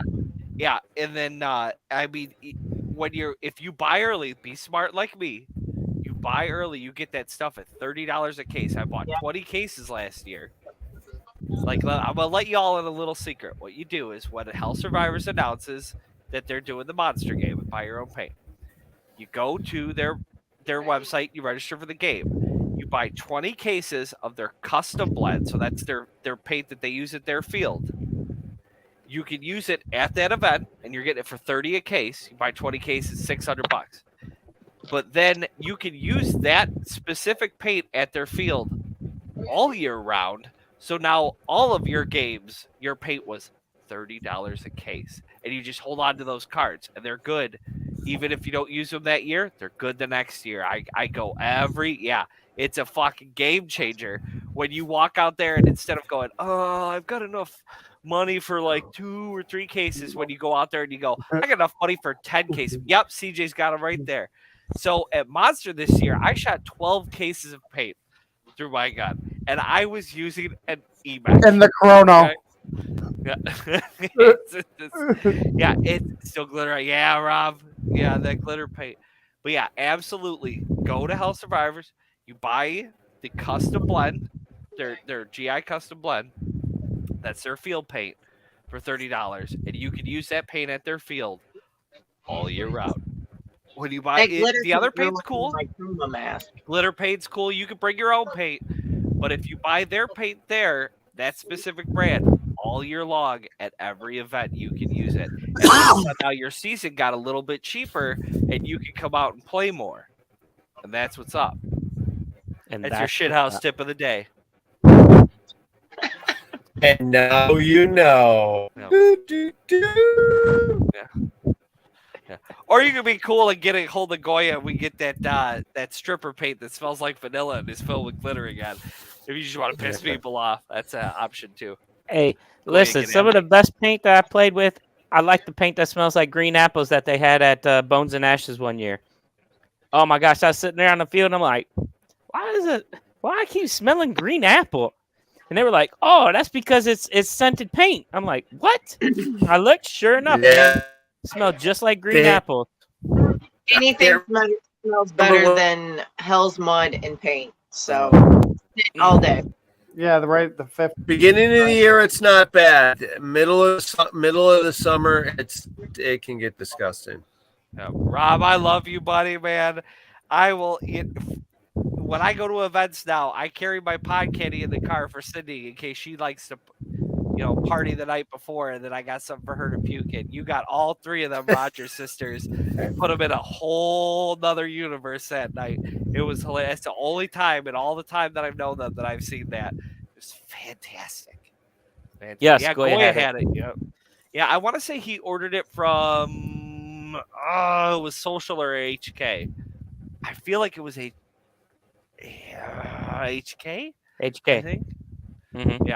Yeah. And then I mean, if you buy early, be smart like me. You buy early, you get that stuff at $30 a case. I bought 20 cases last year. Like, I'm gonna let y'all in a little secret. What you do is when Hell Survivors announces that they're doing the monster game with Buy Your Own Paint, you go to their website, you register for the game, you buy 20 cases of their custom blend, so that's their paint that they use at their field. You can use it at that event, and you're getting it for $30 a case. You buy 20 cases, $600. But then you can use that specific paint at their field all year round. So now all of your games, your paint was $30 a case. And you just hold on to those cards, and they're good. Even if you don't use them that year, they're good the next year. I go it's a fucking game changer. When you walk out there and instead of going, oh, I've got enough money for like 2 or 3 cases, when you go out there and you go, I got enough money for 10 cases. Yep, CJ's got them right there. So at Monster this year, I shot 12 cases of paint through my gun, and I was using an E-Max. And the Chrono. Okay? Yeah. It's still glitter. Yeah, Rob. Yeah, that glitter paint. But yeah, absolutely. Go to Hell Survivors. You buy the custom blend their GI custom blend. That's their field paint for $30, and you can use that paint at their field all year round. When you buy That it, glitter the other can paint's ruin cool. my Kuma mask. Glitter paint's cool. You can bring your own paint, but if you buy their paint there, that specific brand, all year long at every event, you can use it. And now your season got a little bit cheaper, and you can come out and play more. And that's what's up. And That's your shithouse tip of the day. And now you know. Yeah. Do, do, do. Yeah. Or you could be cool and get a hold of Goya and we get that stripper paint that smells like vanilla and is filled with glitter again. If you just want to piss people off, that's an option too. Hey, Goya, listen, get some at of the best paint that I played with, I like the paint that smells like green apples that they had at Bones and Ashes one year. Oh my gosh, I was sitting there on the field and I'm like, why I keep smelling green apple? And they were like, oh, that's because it's scented paint. I'm like, what? I looked, sure enough, Yeah. it smelled just like green apple. Anything smells better than Hell's Mud and paint. So all day. Yeah, the fifth. Beginning of the year, it's not bad. Middle of the summer, it can get disgusting. Yeah. Rob, I love you, buddy, man. I will. When I go to events now, I carry my pod candy in the car for Cindy in case she likes to, party the night before, and then I got something for her to puke in. You got all three of them Rogers sisters, put them in a whole nother universe that night. It was hilarious. It's the only time in all the time that I've known them that I've seen that. It was fantastic. Yes, yeah, Goya had it. Yeah, I want to say he ordered it from it was Social or HK. I feel like it was HK. HK. I think. Mm-hmm.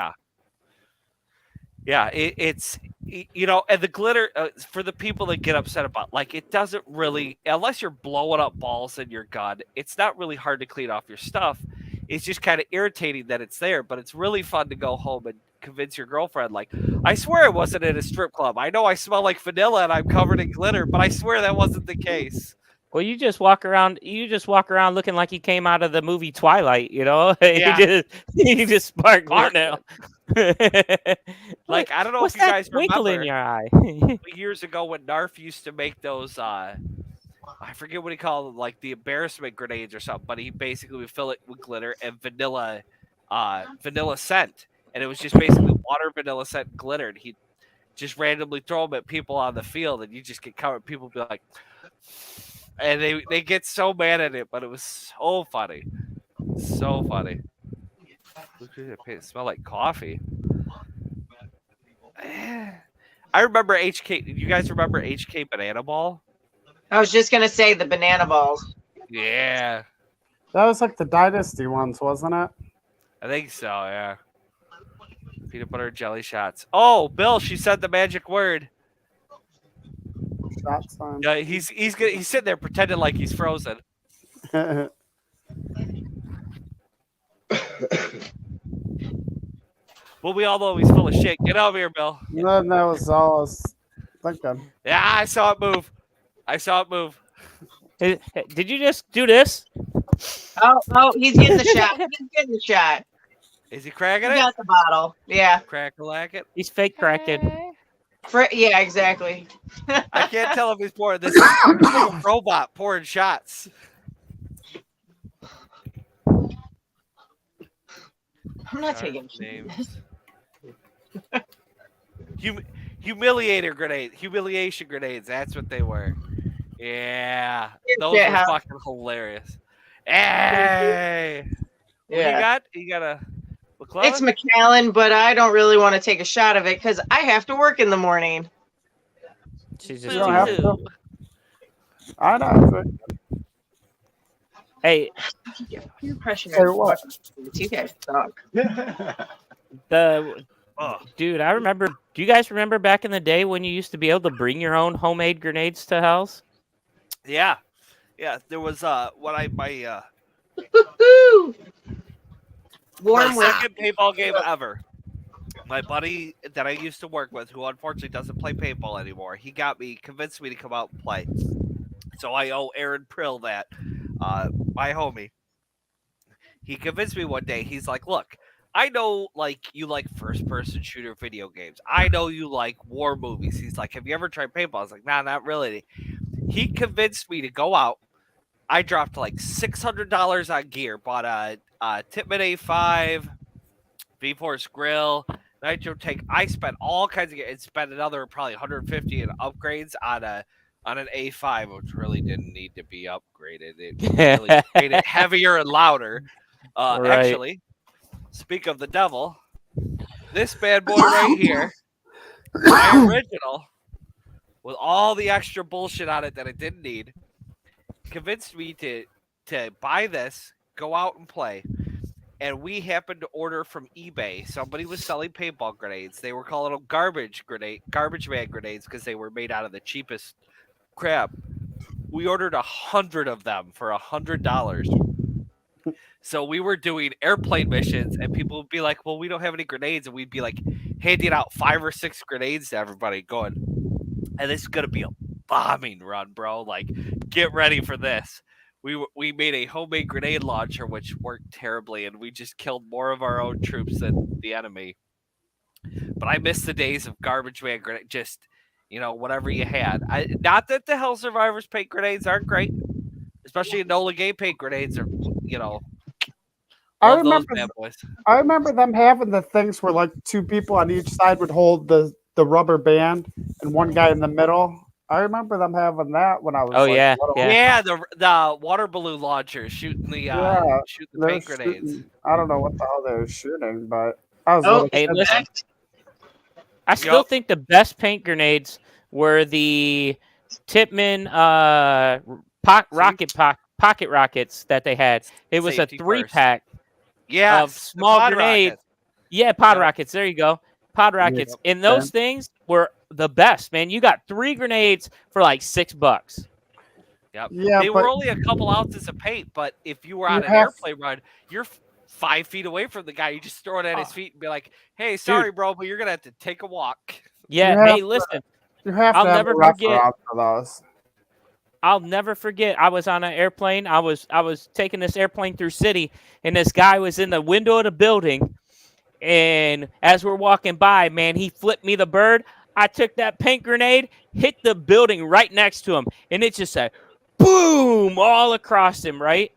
Yeah, it's and the glitter for the people that get upset about, like, it doesn't really, unless you're blowing up balls in your gun, it's not really hard to clean off your stuff. It's just kind of irritating that it's there, but it's really fun to go home and convince your girlfriend, like, I swear I wasn't in a strip club. I know I smell like vanilla and I'm covered in glitter, but I swear that wasn't the case. Well, you just walk around looking like you came out of the movie Twilight, Yeah. you just sparkling now. Like, I don't know What's if you that guys twinkle remember in your eye? years ago when Narf used to make those I forget what he called them, like the embarrassment grenades or something, but he basically would fill it with glitter and vanilla scent, and it was just basically water, vanilla scent, and glitter, and he'd just randomly throw them at people on the field, and you just get covered. People would be like, and they get so mad at it, but it was so funny. So funny. It smelled like coffee. I remember HK. You guys remember HK Banana Ball? I was just gonna say the banana balls. Yeah. That was like the Dynasty ones, wasn't it? I think so, yeah. Peanut butter jelly shots. Oh, Bill, she said the magic word. Shot sign. Yeah, he's sitting there pretending like he's frozen. Well, we all know he's full of shit. Get over here, Bill. No, that was all I was thinking. Yeah, I saw it move. Did you just do this? Oh, he's getting the shot. He's getting the shot. Is he cracking He it? got the bottle. Yeah. Crack-a-lack it. He's fake cracking. Yeah, exactly. I can't tell if he's pouring this. Is like a robot pouring shots. I'm not taking names. Humiliation grenades. That's what they were. Yeah, those were fucking hilarious. Hey, yeah. You got a McClellan? It's McAllen, but I don't really want to take a shot of it because I have to work in the morning. She's You just don't have to. I know. Hey, You're pressure. Hey, what? You guys suck. Dude, I remember. Do you guys remember back in the day when you used to be able to bring your own homemade grenades to Hell's? Yeah. There was my Warm second paintball game ever. My buddy that I used to work with, who unfortunately doesn't play paintball anymore, he convinced me to come out and play. So I owe Aaron Prill that, my homie. He convinced me one day. He's like, "Look, I know, like, you like first-person shooter video games. I know you like war movies. He's like, have you ever tried paintball? I was like, nah, not really. He convinced me to go out. I dropped like $600 on gear. Bought a Tippmann A5, V-Force grill, nitro tank. I spent all kinds of gear and spent another probably 150 in upgrades on an A5, which really didn't need to be upgraded. It really made it heavier and louder. Right. Actually, speak of the devil, this bad boy right here, my original, with all the extra bullshit on it that it didn't need, convinced me to buy this, go out and play. And we happened to order from eBay. Somebody was selling paintball grenades. They were calling them garbage man grenades, because they were made out of the cheapest crap. We ordered 100 of them for $100. So we were doing airplane missions, and people would be like, well, we don't have any grenades. And we'd be like handing out 5 or 6 grenades to everybody, going, and this is going to be a bombing run, bro. Like, get ready for this. We made a homemade grenade launcher, which worked terribly, and we just killed more of our own troops than the enemy. But I miss the days of garbage man grenade, just, whatever you had. Not that the Hell Survivors paint grenades aren't great, especially Enola Gay paint grenades are, I love those remember, bad boys. I remember them having the things where like 2 people on each side would hold the rubber band and one guy in the middle. I remember them having that when I was. Oh, like, yeah, little. yeah. Yeah, the water balloon launchers shooting the They're paint grenades. shooting- I don't know what the hell they were shooting, but I was. Oh, little Hey, kid listen. then. I still think the best paint grenades were the Tippmann pocket rockets that they had. It was Safety a first. 3-pack Yeah, of small grenades. Yeah, pod Yep. rockets. There you go. Pod rockets. And those things were the best, man. You got 3 grenades for like $6. Yep. Yeah, They but were only a couple ounces of paint, but if you were on You an have- airplane run, you're 5 feet away from the guy. You just throw it at his feet and be like, "Hey, sorry, bro, but you're gonna have to take a walk." Yeah. You have Hey, to- listen. you have I'll to have never a rough forget- around for those. I'll never forget. I was on an airplane. I was taking this airplane through city, and this guy was in the window of the building. And as we're walking by, man, he flipped me the bird. I took that paint grenade, hit the building right next to him, and it just said, boom, all across him, right?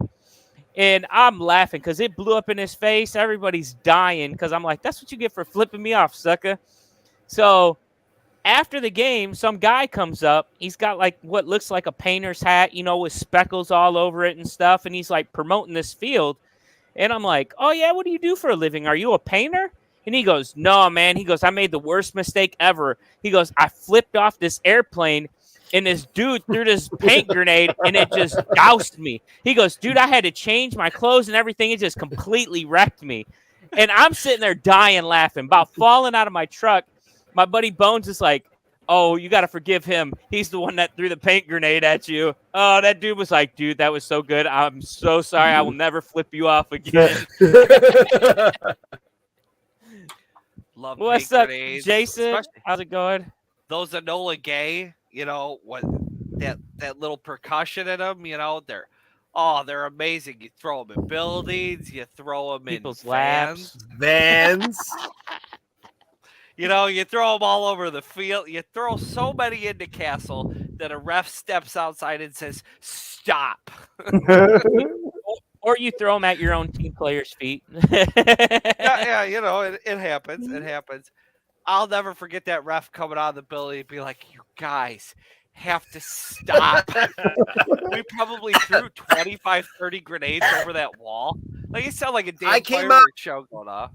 And I'm laughing because it blew up in his face. Everybody's dying because I'm like, that's what you get for flipping me off, sucker. So after the game, some guy comes up. He's got like what looks like a painter's hat, with speckles all over it and stuff. And he's like promoting this field. And I'm like, oh, yeah, what do you do for a living? Are you a painter? And he goes, no, man. He goes, I made the worst mistake ever. He goes, I flipped off this airplane, and this dude threw this paint grenade, and it just doused me. He goes, dude, I had to change my clothes and everything. It just completely wrecked me. And I'm sitting there dying laughing, about falling out of my truck. My buddy Bones is like, oh, you got to forgive him. He's the one that threw the paint grenade at you. Oh, that dude was like, dude, that was so good. I'm so sorry. I will never flip you off again. Love What's paint up, grenades, Jason? especially How's it going? those Enola Gay, what that little percussion in them, they're amazing. You throw them in buildings, you throw them People's in vans. Vans. You throw them all over the field. You throw so many into Castle that a ref steps outside and says, "Stop." Or you throw them at your own team player's feet. Yeah, it happens. It happens. I'll never forget that ref coming out of the building and be like, "You guys have to stop." We probably threw 25, 30 grenades over that wall. Like, it sounded like a damn fireworks show going off.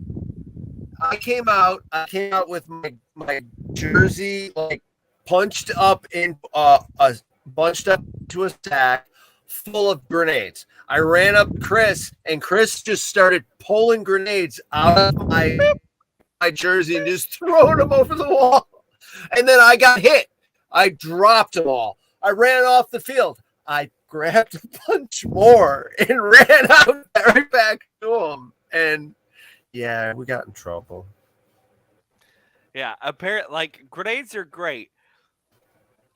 I came out with my jersey like punched up in bunched up to a stack full of grenades. I ran up Chris, and Chris just started pulling grenades out of my jersey and just throwing them over the wall. And then I got hit. I dropped them all. I ran off the field. I grabbed a bunch more and ran out right back to him. And yeah, we got in trouble. Yeah, apparently, like, grenades are great,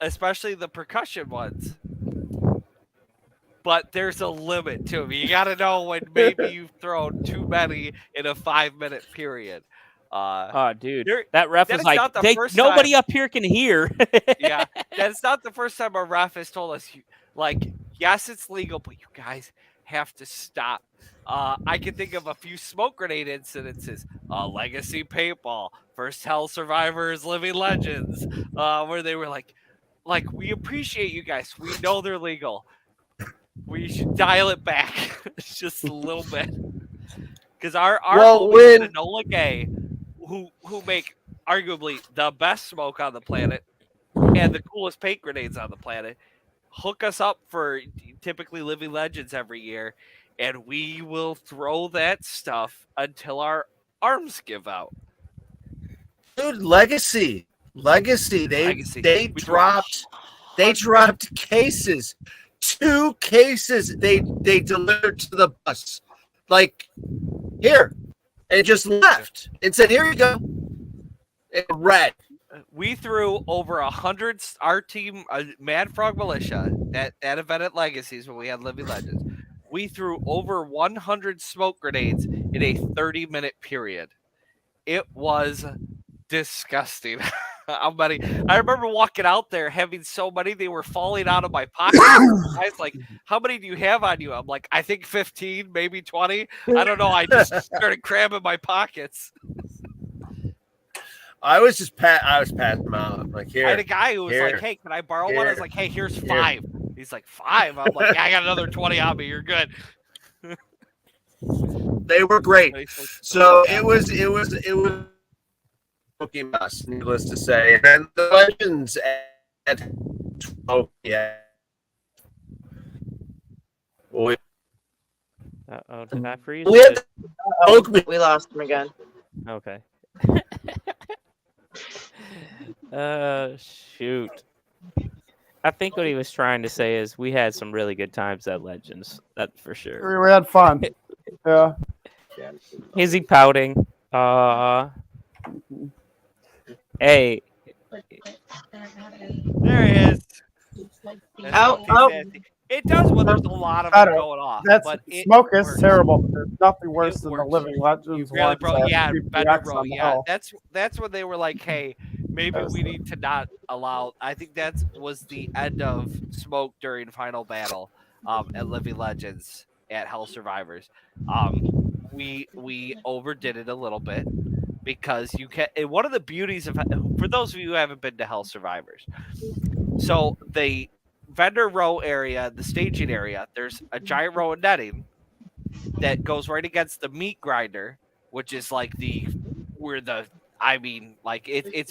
especially the percussion ones. but there's a limit to them. You got to know when maybe you've thrown too many in a 5-minute period. Oh, dude, You're- that ref that was is like, not the first nobody time- up here can hear. Yeah, that's not the first time a ref has told us, like, yes, it's legal, but you guys have to stop. I can think of a few smoke grenade incidences, legacy paintball, first Hell Survivors, Living Legends, where they were like, we appreciate you guys. We know they're legal. We should dial it back just a little bit. Because our homies at Enola Gay, who make arguably the best smoke on the planet and the coolest paint grenades on the planet, hook us up for typically Living Legends every year, and we will throw that stuff until our arms give out. Dude, Legacy. They dropped cases. 2 cases they delivered to the bus. Like, here. And just left. And said, here you go. And red. We threw over 100. Our team, Mad Frog Militia, at event at Legacies when we had Living Legends, we threw over 100 smoke grenades in a 30-minute period. It was disgusting. How many? I remember walking out there having so many they were falling out of my pocket. I was like, "How many do you have on you?" I'm like, "I think 15, maybe 20. I don't know." I just started cramming my pockets. I was passing them out. I'm like, here. I had a guy who was like, "Hey, can I borrow one?" I was like, "Hey, here's 5." He's like, 5? I'm like, "Yeah, I got another 20 on me. You're good." They were great. So it was smoky mess, needless to say. And then the Legends at Uh-oh, did I freeze? We lost him again. Okay. Shoot. I think what he was trying to say is we had some really good times at Legends. That's for sure. We had fun. Yeah. Is he pouting? Hey. There he is. Oh. It does when there's a lot of them going off. But smoke is works. terrible. There's nothing worse than the works. Living Legends. You really ones that Vendor PPX Row. on the Yeah, hill. that's when they were like, hey, maybe we need to not allow. I think that was the end of smoke during Final Battle at Living Legends at Hell Survivors. We overdid it a little bit because you can. And one of the beauties of, for those of you who haven't been to Hell Survivors, so the vendor row area, the staging area, there's a giant row of netting that goes right against the meat grinder, which is like it's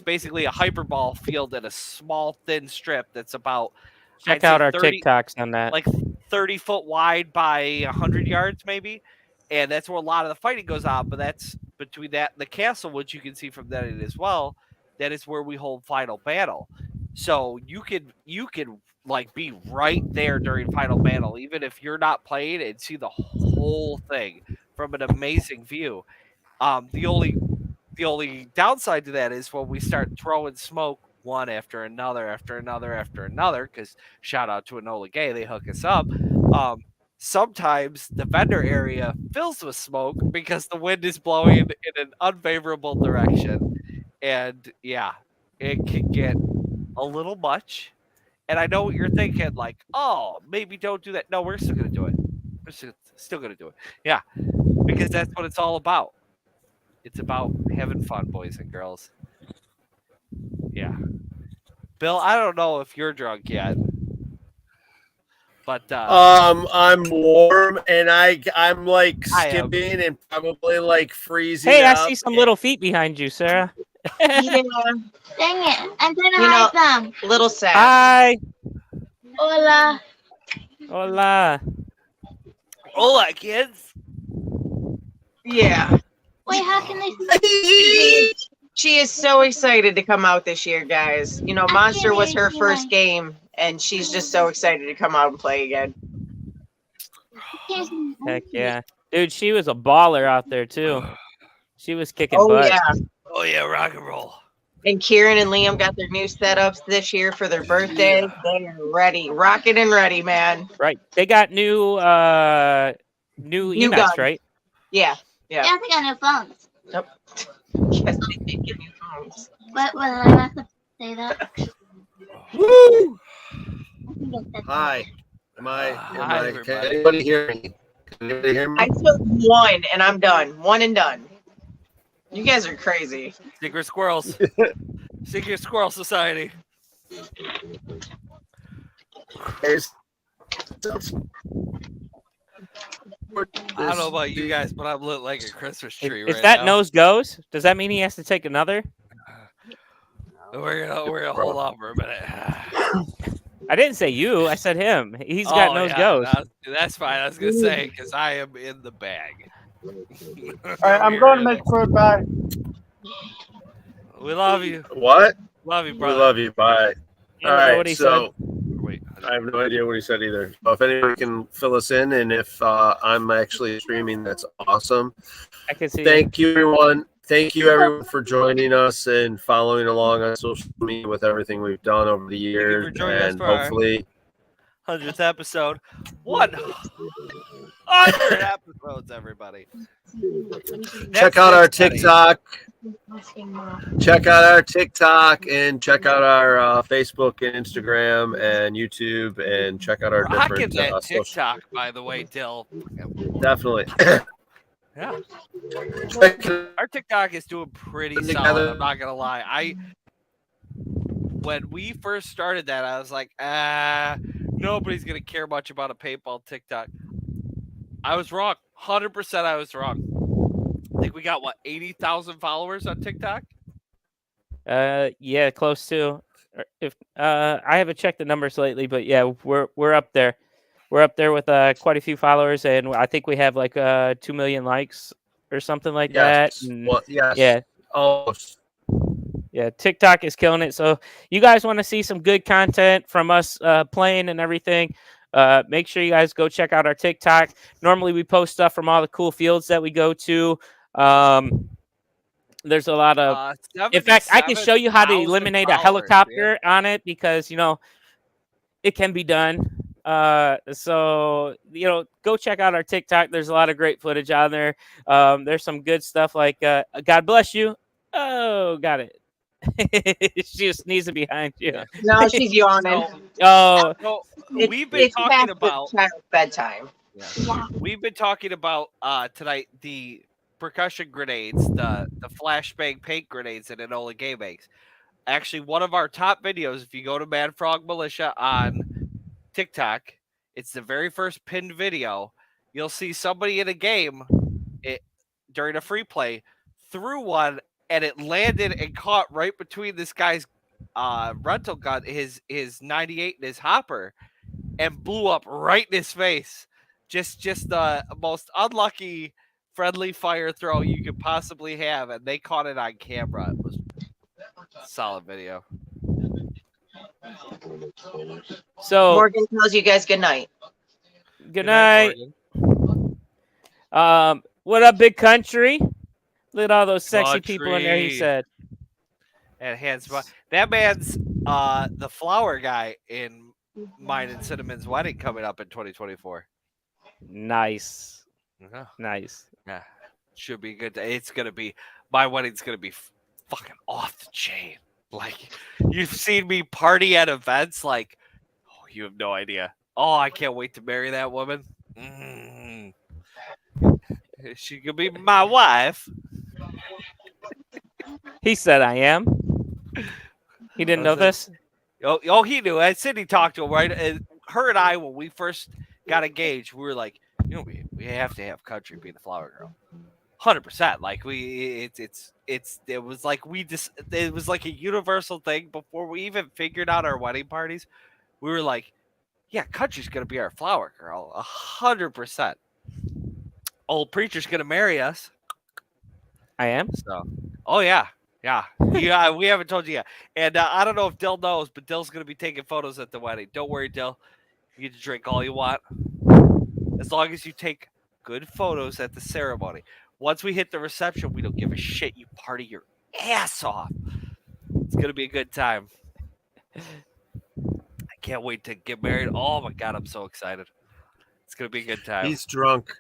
basically a hyperball field in a small thin strip that's about Check out our TikToks on that. like 30 foot wide by 100 yards maybe, and that's where a lot of the fighting goes on. But that's between that and the castle, which you can see from that as well. That is where we hold Final Battle. So you could like be right there during Final Battle, even if you're not playing, and see the whole thing from an amazing view. The only downside to that is when we start throwing smoke one after another, because shout out to Enola Gay, they hook us up. Sometimes the vendor area fills with smoke because the wind is blowing in an unfavorable direction. And yeah, it can get a little much. And I know what you're thinking, like, oh, maybe don't do that. No, we're still going to do it. We're still going to do it. Yeah, because that's what it's all about. It's about having fun, boys and girls. Yeah. Bill, I don't know if you're drunk yet. But I'm warm and I'm like skipping and probably like freezing. Hey, I see some little feet behind you, Sarah. Yeah. Dang it. I'm gonna hide them. Little sad. Hi. Hola. Hola. hola, kids. Yeah. Wait, how can they She is so excited to come out this year, guys. You know, Monster was her first game, and she's just so excited to come out and play again. Heck yeah. Dude, she was a baller out there, too. She was kicking Oh, butt. yeah. Oh, yeah, rock and roll. And Kieran and Liam got their new setups this year for their birthdays. They are ready, rocking and ready, man. Right. They got new New EMAX, guns. right? Yeah. Yeah, they got new phones. Yep. Yes, they did get new phones. But did I not say that? Woo! I can get that. Hi. Can everybody. anybody hear me? Can anybody hear me? I took one and I'm done. One and done. You guys are crazy. Secret Squirrels. Secret Squirrel Society. I don't know about you guys, but I'm lit like a Christmas tree If right that now. nose goes, does that mean he has to take another? We're gonna hold on for a minute. I didn't say you. I said him. He's got nose goes. That's fine. I was gonna say because I am in the bag. All right, I'm going to make food. Bye. We love you. What? Love you, We brother. love you. Bye. You All know right. what he So Wait. I have no idea what he said either. So if anyone can fill us in, and if I'm actually streaming, that's awesome. I can see. Thank you, everyone. Thank you, everyone, for joining us and following along on social media with everything we've done over the years. for joining us And for our- hopefully, 100th episode. 100 episodes, everybody. check out our TikTok. Check out our TikTok and check out our Facebook and Instagram and YouTube and check out our Rocking different that social. TikTok, by the way, Dill. Definitely. Yeah. Check Our TikTok is doing pretty Together. solid. I'm not gonna lie. When we first started that, I was like, nobody's gonna care much about a PayPal TikTok. I was wrong. 100% I was wrong. I think we got 80,000 followers on TikTok. Yeah, close to. If I haven't checked the numbers lately, but yeah, we're up there. We're up there with quite a few followers, and I think we have like 2 million likes or something like that. And Well, yes. yeah, Almost. yeah, TikTok is killing it. So you guys want to see some good content from us playing and everything, make sure you guys go check out our TikTok. Normally we post stuff from all the cool fields that we go to. There's a lot of in fact, I can show you how to eliminate a helicopter on it because, you know, it can be done. So, you know, go check out our TikTok. There's a lot of great footage on there. There's some good stuff like God bless you. Oh, got it. She was sneezing behind you. Yeah. No, she's yawning. Oh, So we've been talking past about the child's bedtime. we've been talking about tonight the percussion grenades, the flashbang paint grenades that Enola Gay makes. Actually, one of our top videos, if you go to Mad Frog Militia on TikTok, it's the very first pinned video. You'll see somebody in a game during a free play threw one and it landed and caught right between this guy's rental gun, his 98 and his hopper, and blew up right in his face. Just the most unlucky friendly fire throw you could possibly have, and they caught it on camera. It was a solid video. so Morgan tells you guys good night. good night. What up, big country? Look at all those sexy people in there. He Country. said, And hands that man's the flower guy in mine and Cinnamon's wedding coming up in 2024. "Nice, Yeah. nice." Yeah, should be good. It's gonna be my wedding's gonna be fucking off the chain. Like you've seen me party at events, like oh, you have no idea. Oh, I can't wait to marry that woman. She could be my wife. He said, "I am." He didn't know this. Oh, he knew. I said he talked to him, right? And her and I, when we first got engaged, we were like, you know, we have to have country be the flower girl. 100%. Like it was like it was like a universal thing before we even figured out our wedding parties. We were like, yeah, country's gonna be our flower girl, 100%. Old preacher's gonna marry us. I am. So, oh yeah. We haven't told you yet, and I don't know if Dill knows, but Dill's gonna be taking photos at the wedding. Don't worry, Dill. You get to drink all you want, as long as you take good photos at the ceremony. Once we hit the reception, we don't give a shit. You party your ass off. It's gonna be a good time. I can't wait to get married. Oh my god, I'm so excited. It's gonna be a good time. He's drunk.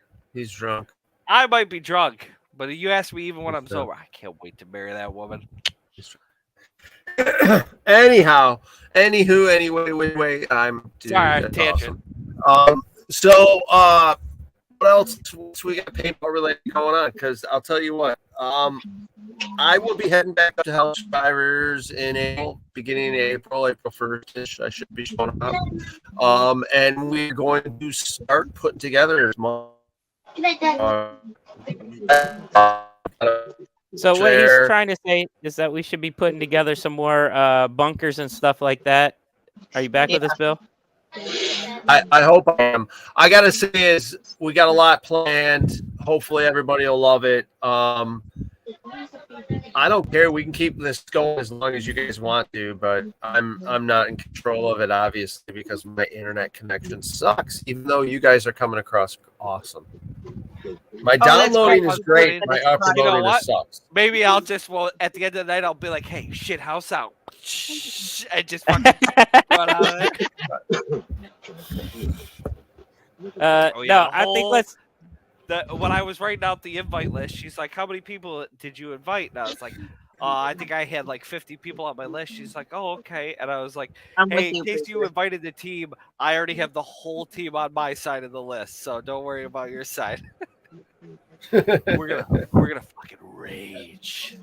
I might be drunk, but you ask me even when I'm sober. I can't wait to marry that woman. Anyhow, anyway, I'm dude, Sorry, that's tangent. awesome. So what else we got paintball related going on? Because I'll tell you what, I will be heading back up to Hell Survivors in April, beginning of April 1st. I should be showing up. And we're going to start putting together So what he's trying to say is that we should be putting together some more bunkers and stuff like that. Are you back with us, Bill? I hope I am. I gotta say is we got a lot planned. Hopefully everybody will love it. I don't care. We can keep this going as long as you guys want to, but I'm not in control of it, obviously, because my internet connection sucks. Even though you guys are coming across awesome. My downloading is great. My uploading sucks. Maybe I'll just at the end of the night I'll be like, "Hey, shit, house out," and just fucking run out of it. No, I think let's. When I was writing out the invite list, she's like, "How many people did you invite?" And I was like, "I think I had like 50 people on my list." She's like, "Oh, okay." And I was like, "Hey, in case you invited the team, I already have the whole team on my side of the list, so don't worry about your side." we're gonna fucking rage.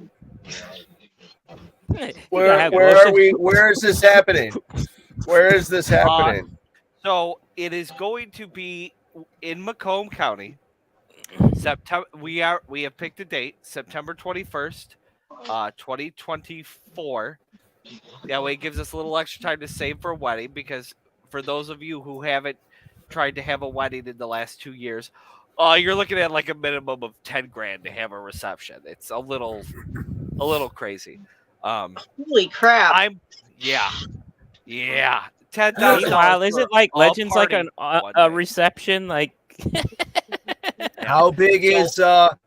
Where are we? Where is this happening? Where is this happening? So it is going to be in Macomb County. September. We have picked a date, September 21st, 2024. That way it gives us a little extra time to save for a wedding, because for those of you who haven't tried to have a wedding in the last 2 years, you're looking at like a minimum of 10 grand to have a reception. It's a little crazy. Holy crap! Yeah. $10,000. Meanwhile, is it like Legends, like a reception? Like, how big is the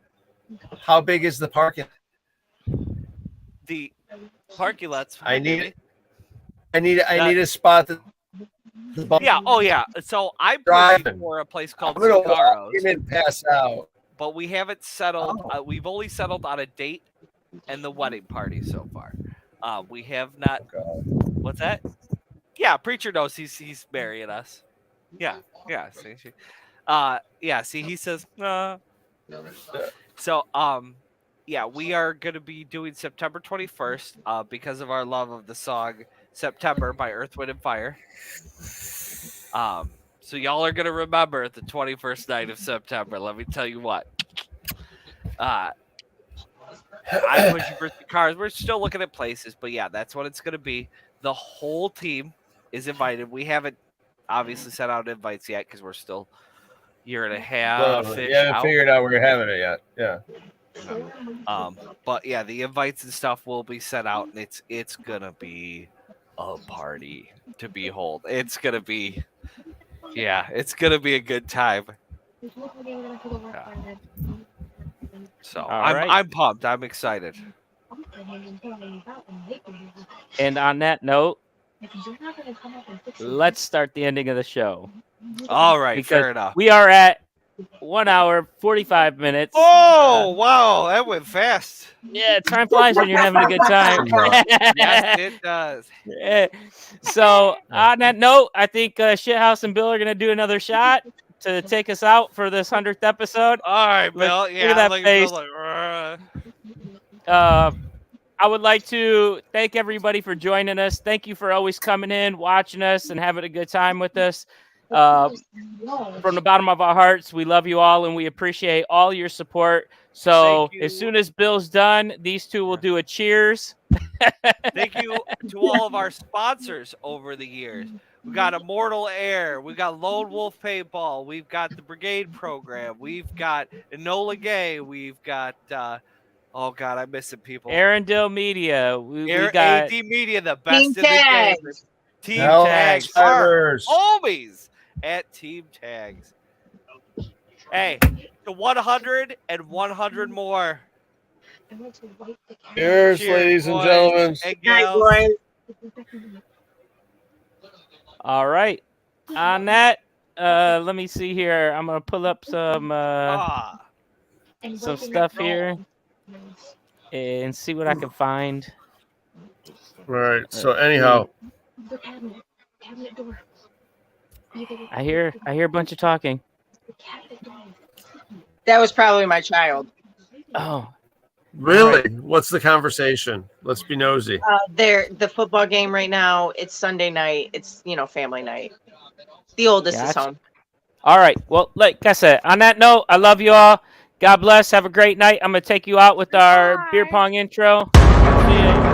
parking? The parking lots. I need a spot that. Yeah. Oh yeah. So I'm driving pushing for a place called I'm gonna Cigaros, walk in and pass out. But we haven't settled. We've only settled on a date and the wedding party so far. We have not. What's that? Yeah, preacher knows he's marrying us. Yeah. See, See, he says. So yeah, we are gonna be doing September 21st. Because of our love of the song "September" by Earth, Wind, and Fire. So y'all are gonna remember the 21st night of September. Let me tell you what. I'm pushing for the cars. We're still looking at places, but yeah, that's what it's gonna be. The whole team is invited. We haven't obviously sent out invites yet because we're still a year and a half. Haven't figured out we're having it yet. Yeah. But yeah, the invites and stuff will be sent out, and it's gonna be a party to behold. It's gonna be a good time. So I'm pumped. I'm excited. And on that note, let's start the ending of the show. All right, because fair enough. We are at 1 hour 45 minutes. Oh wow, that went fast. Yeah, time flies when you're having a good time. Yes, it does. Yeah. So on that note, I think Shithouse and Bill are gonna do another shot to take us out for this 100th episode. All right, Bill. Look at that face. I would like to thank everybody for joining us. Thank you for always coming in, watching us, and having a good time with us. From the bottom of our hearts, we love you all, and we appreciate all your support. So as soon as Bill's done, these two will do a cheers. Thank you to all of our sponsors over the years. We got Immortal Air. We got Lone Wolf Paintball. We've got the Brigade Program. We've got Enola Gay. We've got... oh God, I'm missing people. Arendelle Media. We got AD Media, the best in the game. Team Tags. Our homies at Team Tags. Hey, the 100 and 100 more. Cheers, Cheers, ladies and boys gentlemen. and Night, gals. boys. All right. On that, let me see here. I'm gonna pull up Ah, some stuff here and see what I can find. All right. So anyhow, I hear a bunch of talking. That was probably my child. Oh, really, what's the conversation? Let's be nosy. The football game right now. It's Sunday night. It's family night. The oldest is Gotcha. home. all right. Well, like I said, on that note, I love you all. God bless. Have a great night. I'm gonna take you out with our beer pong intro. See ya.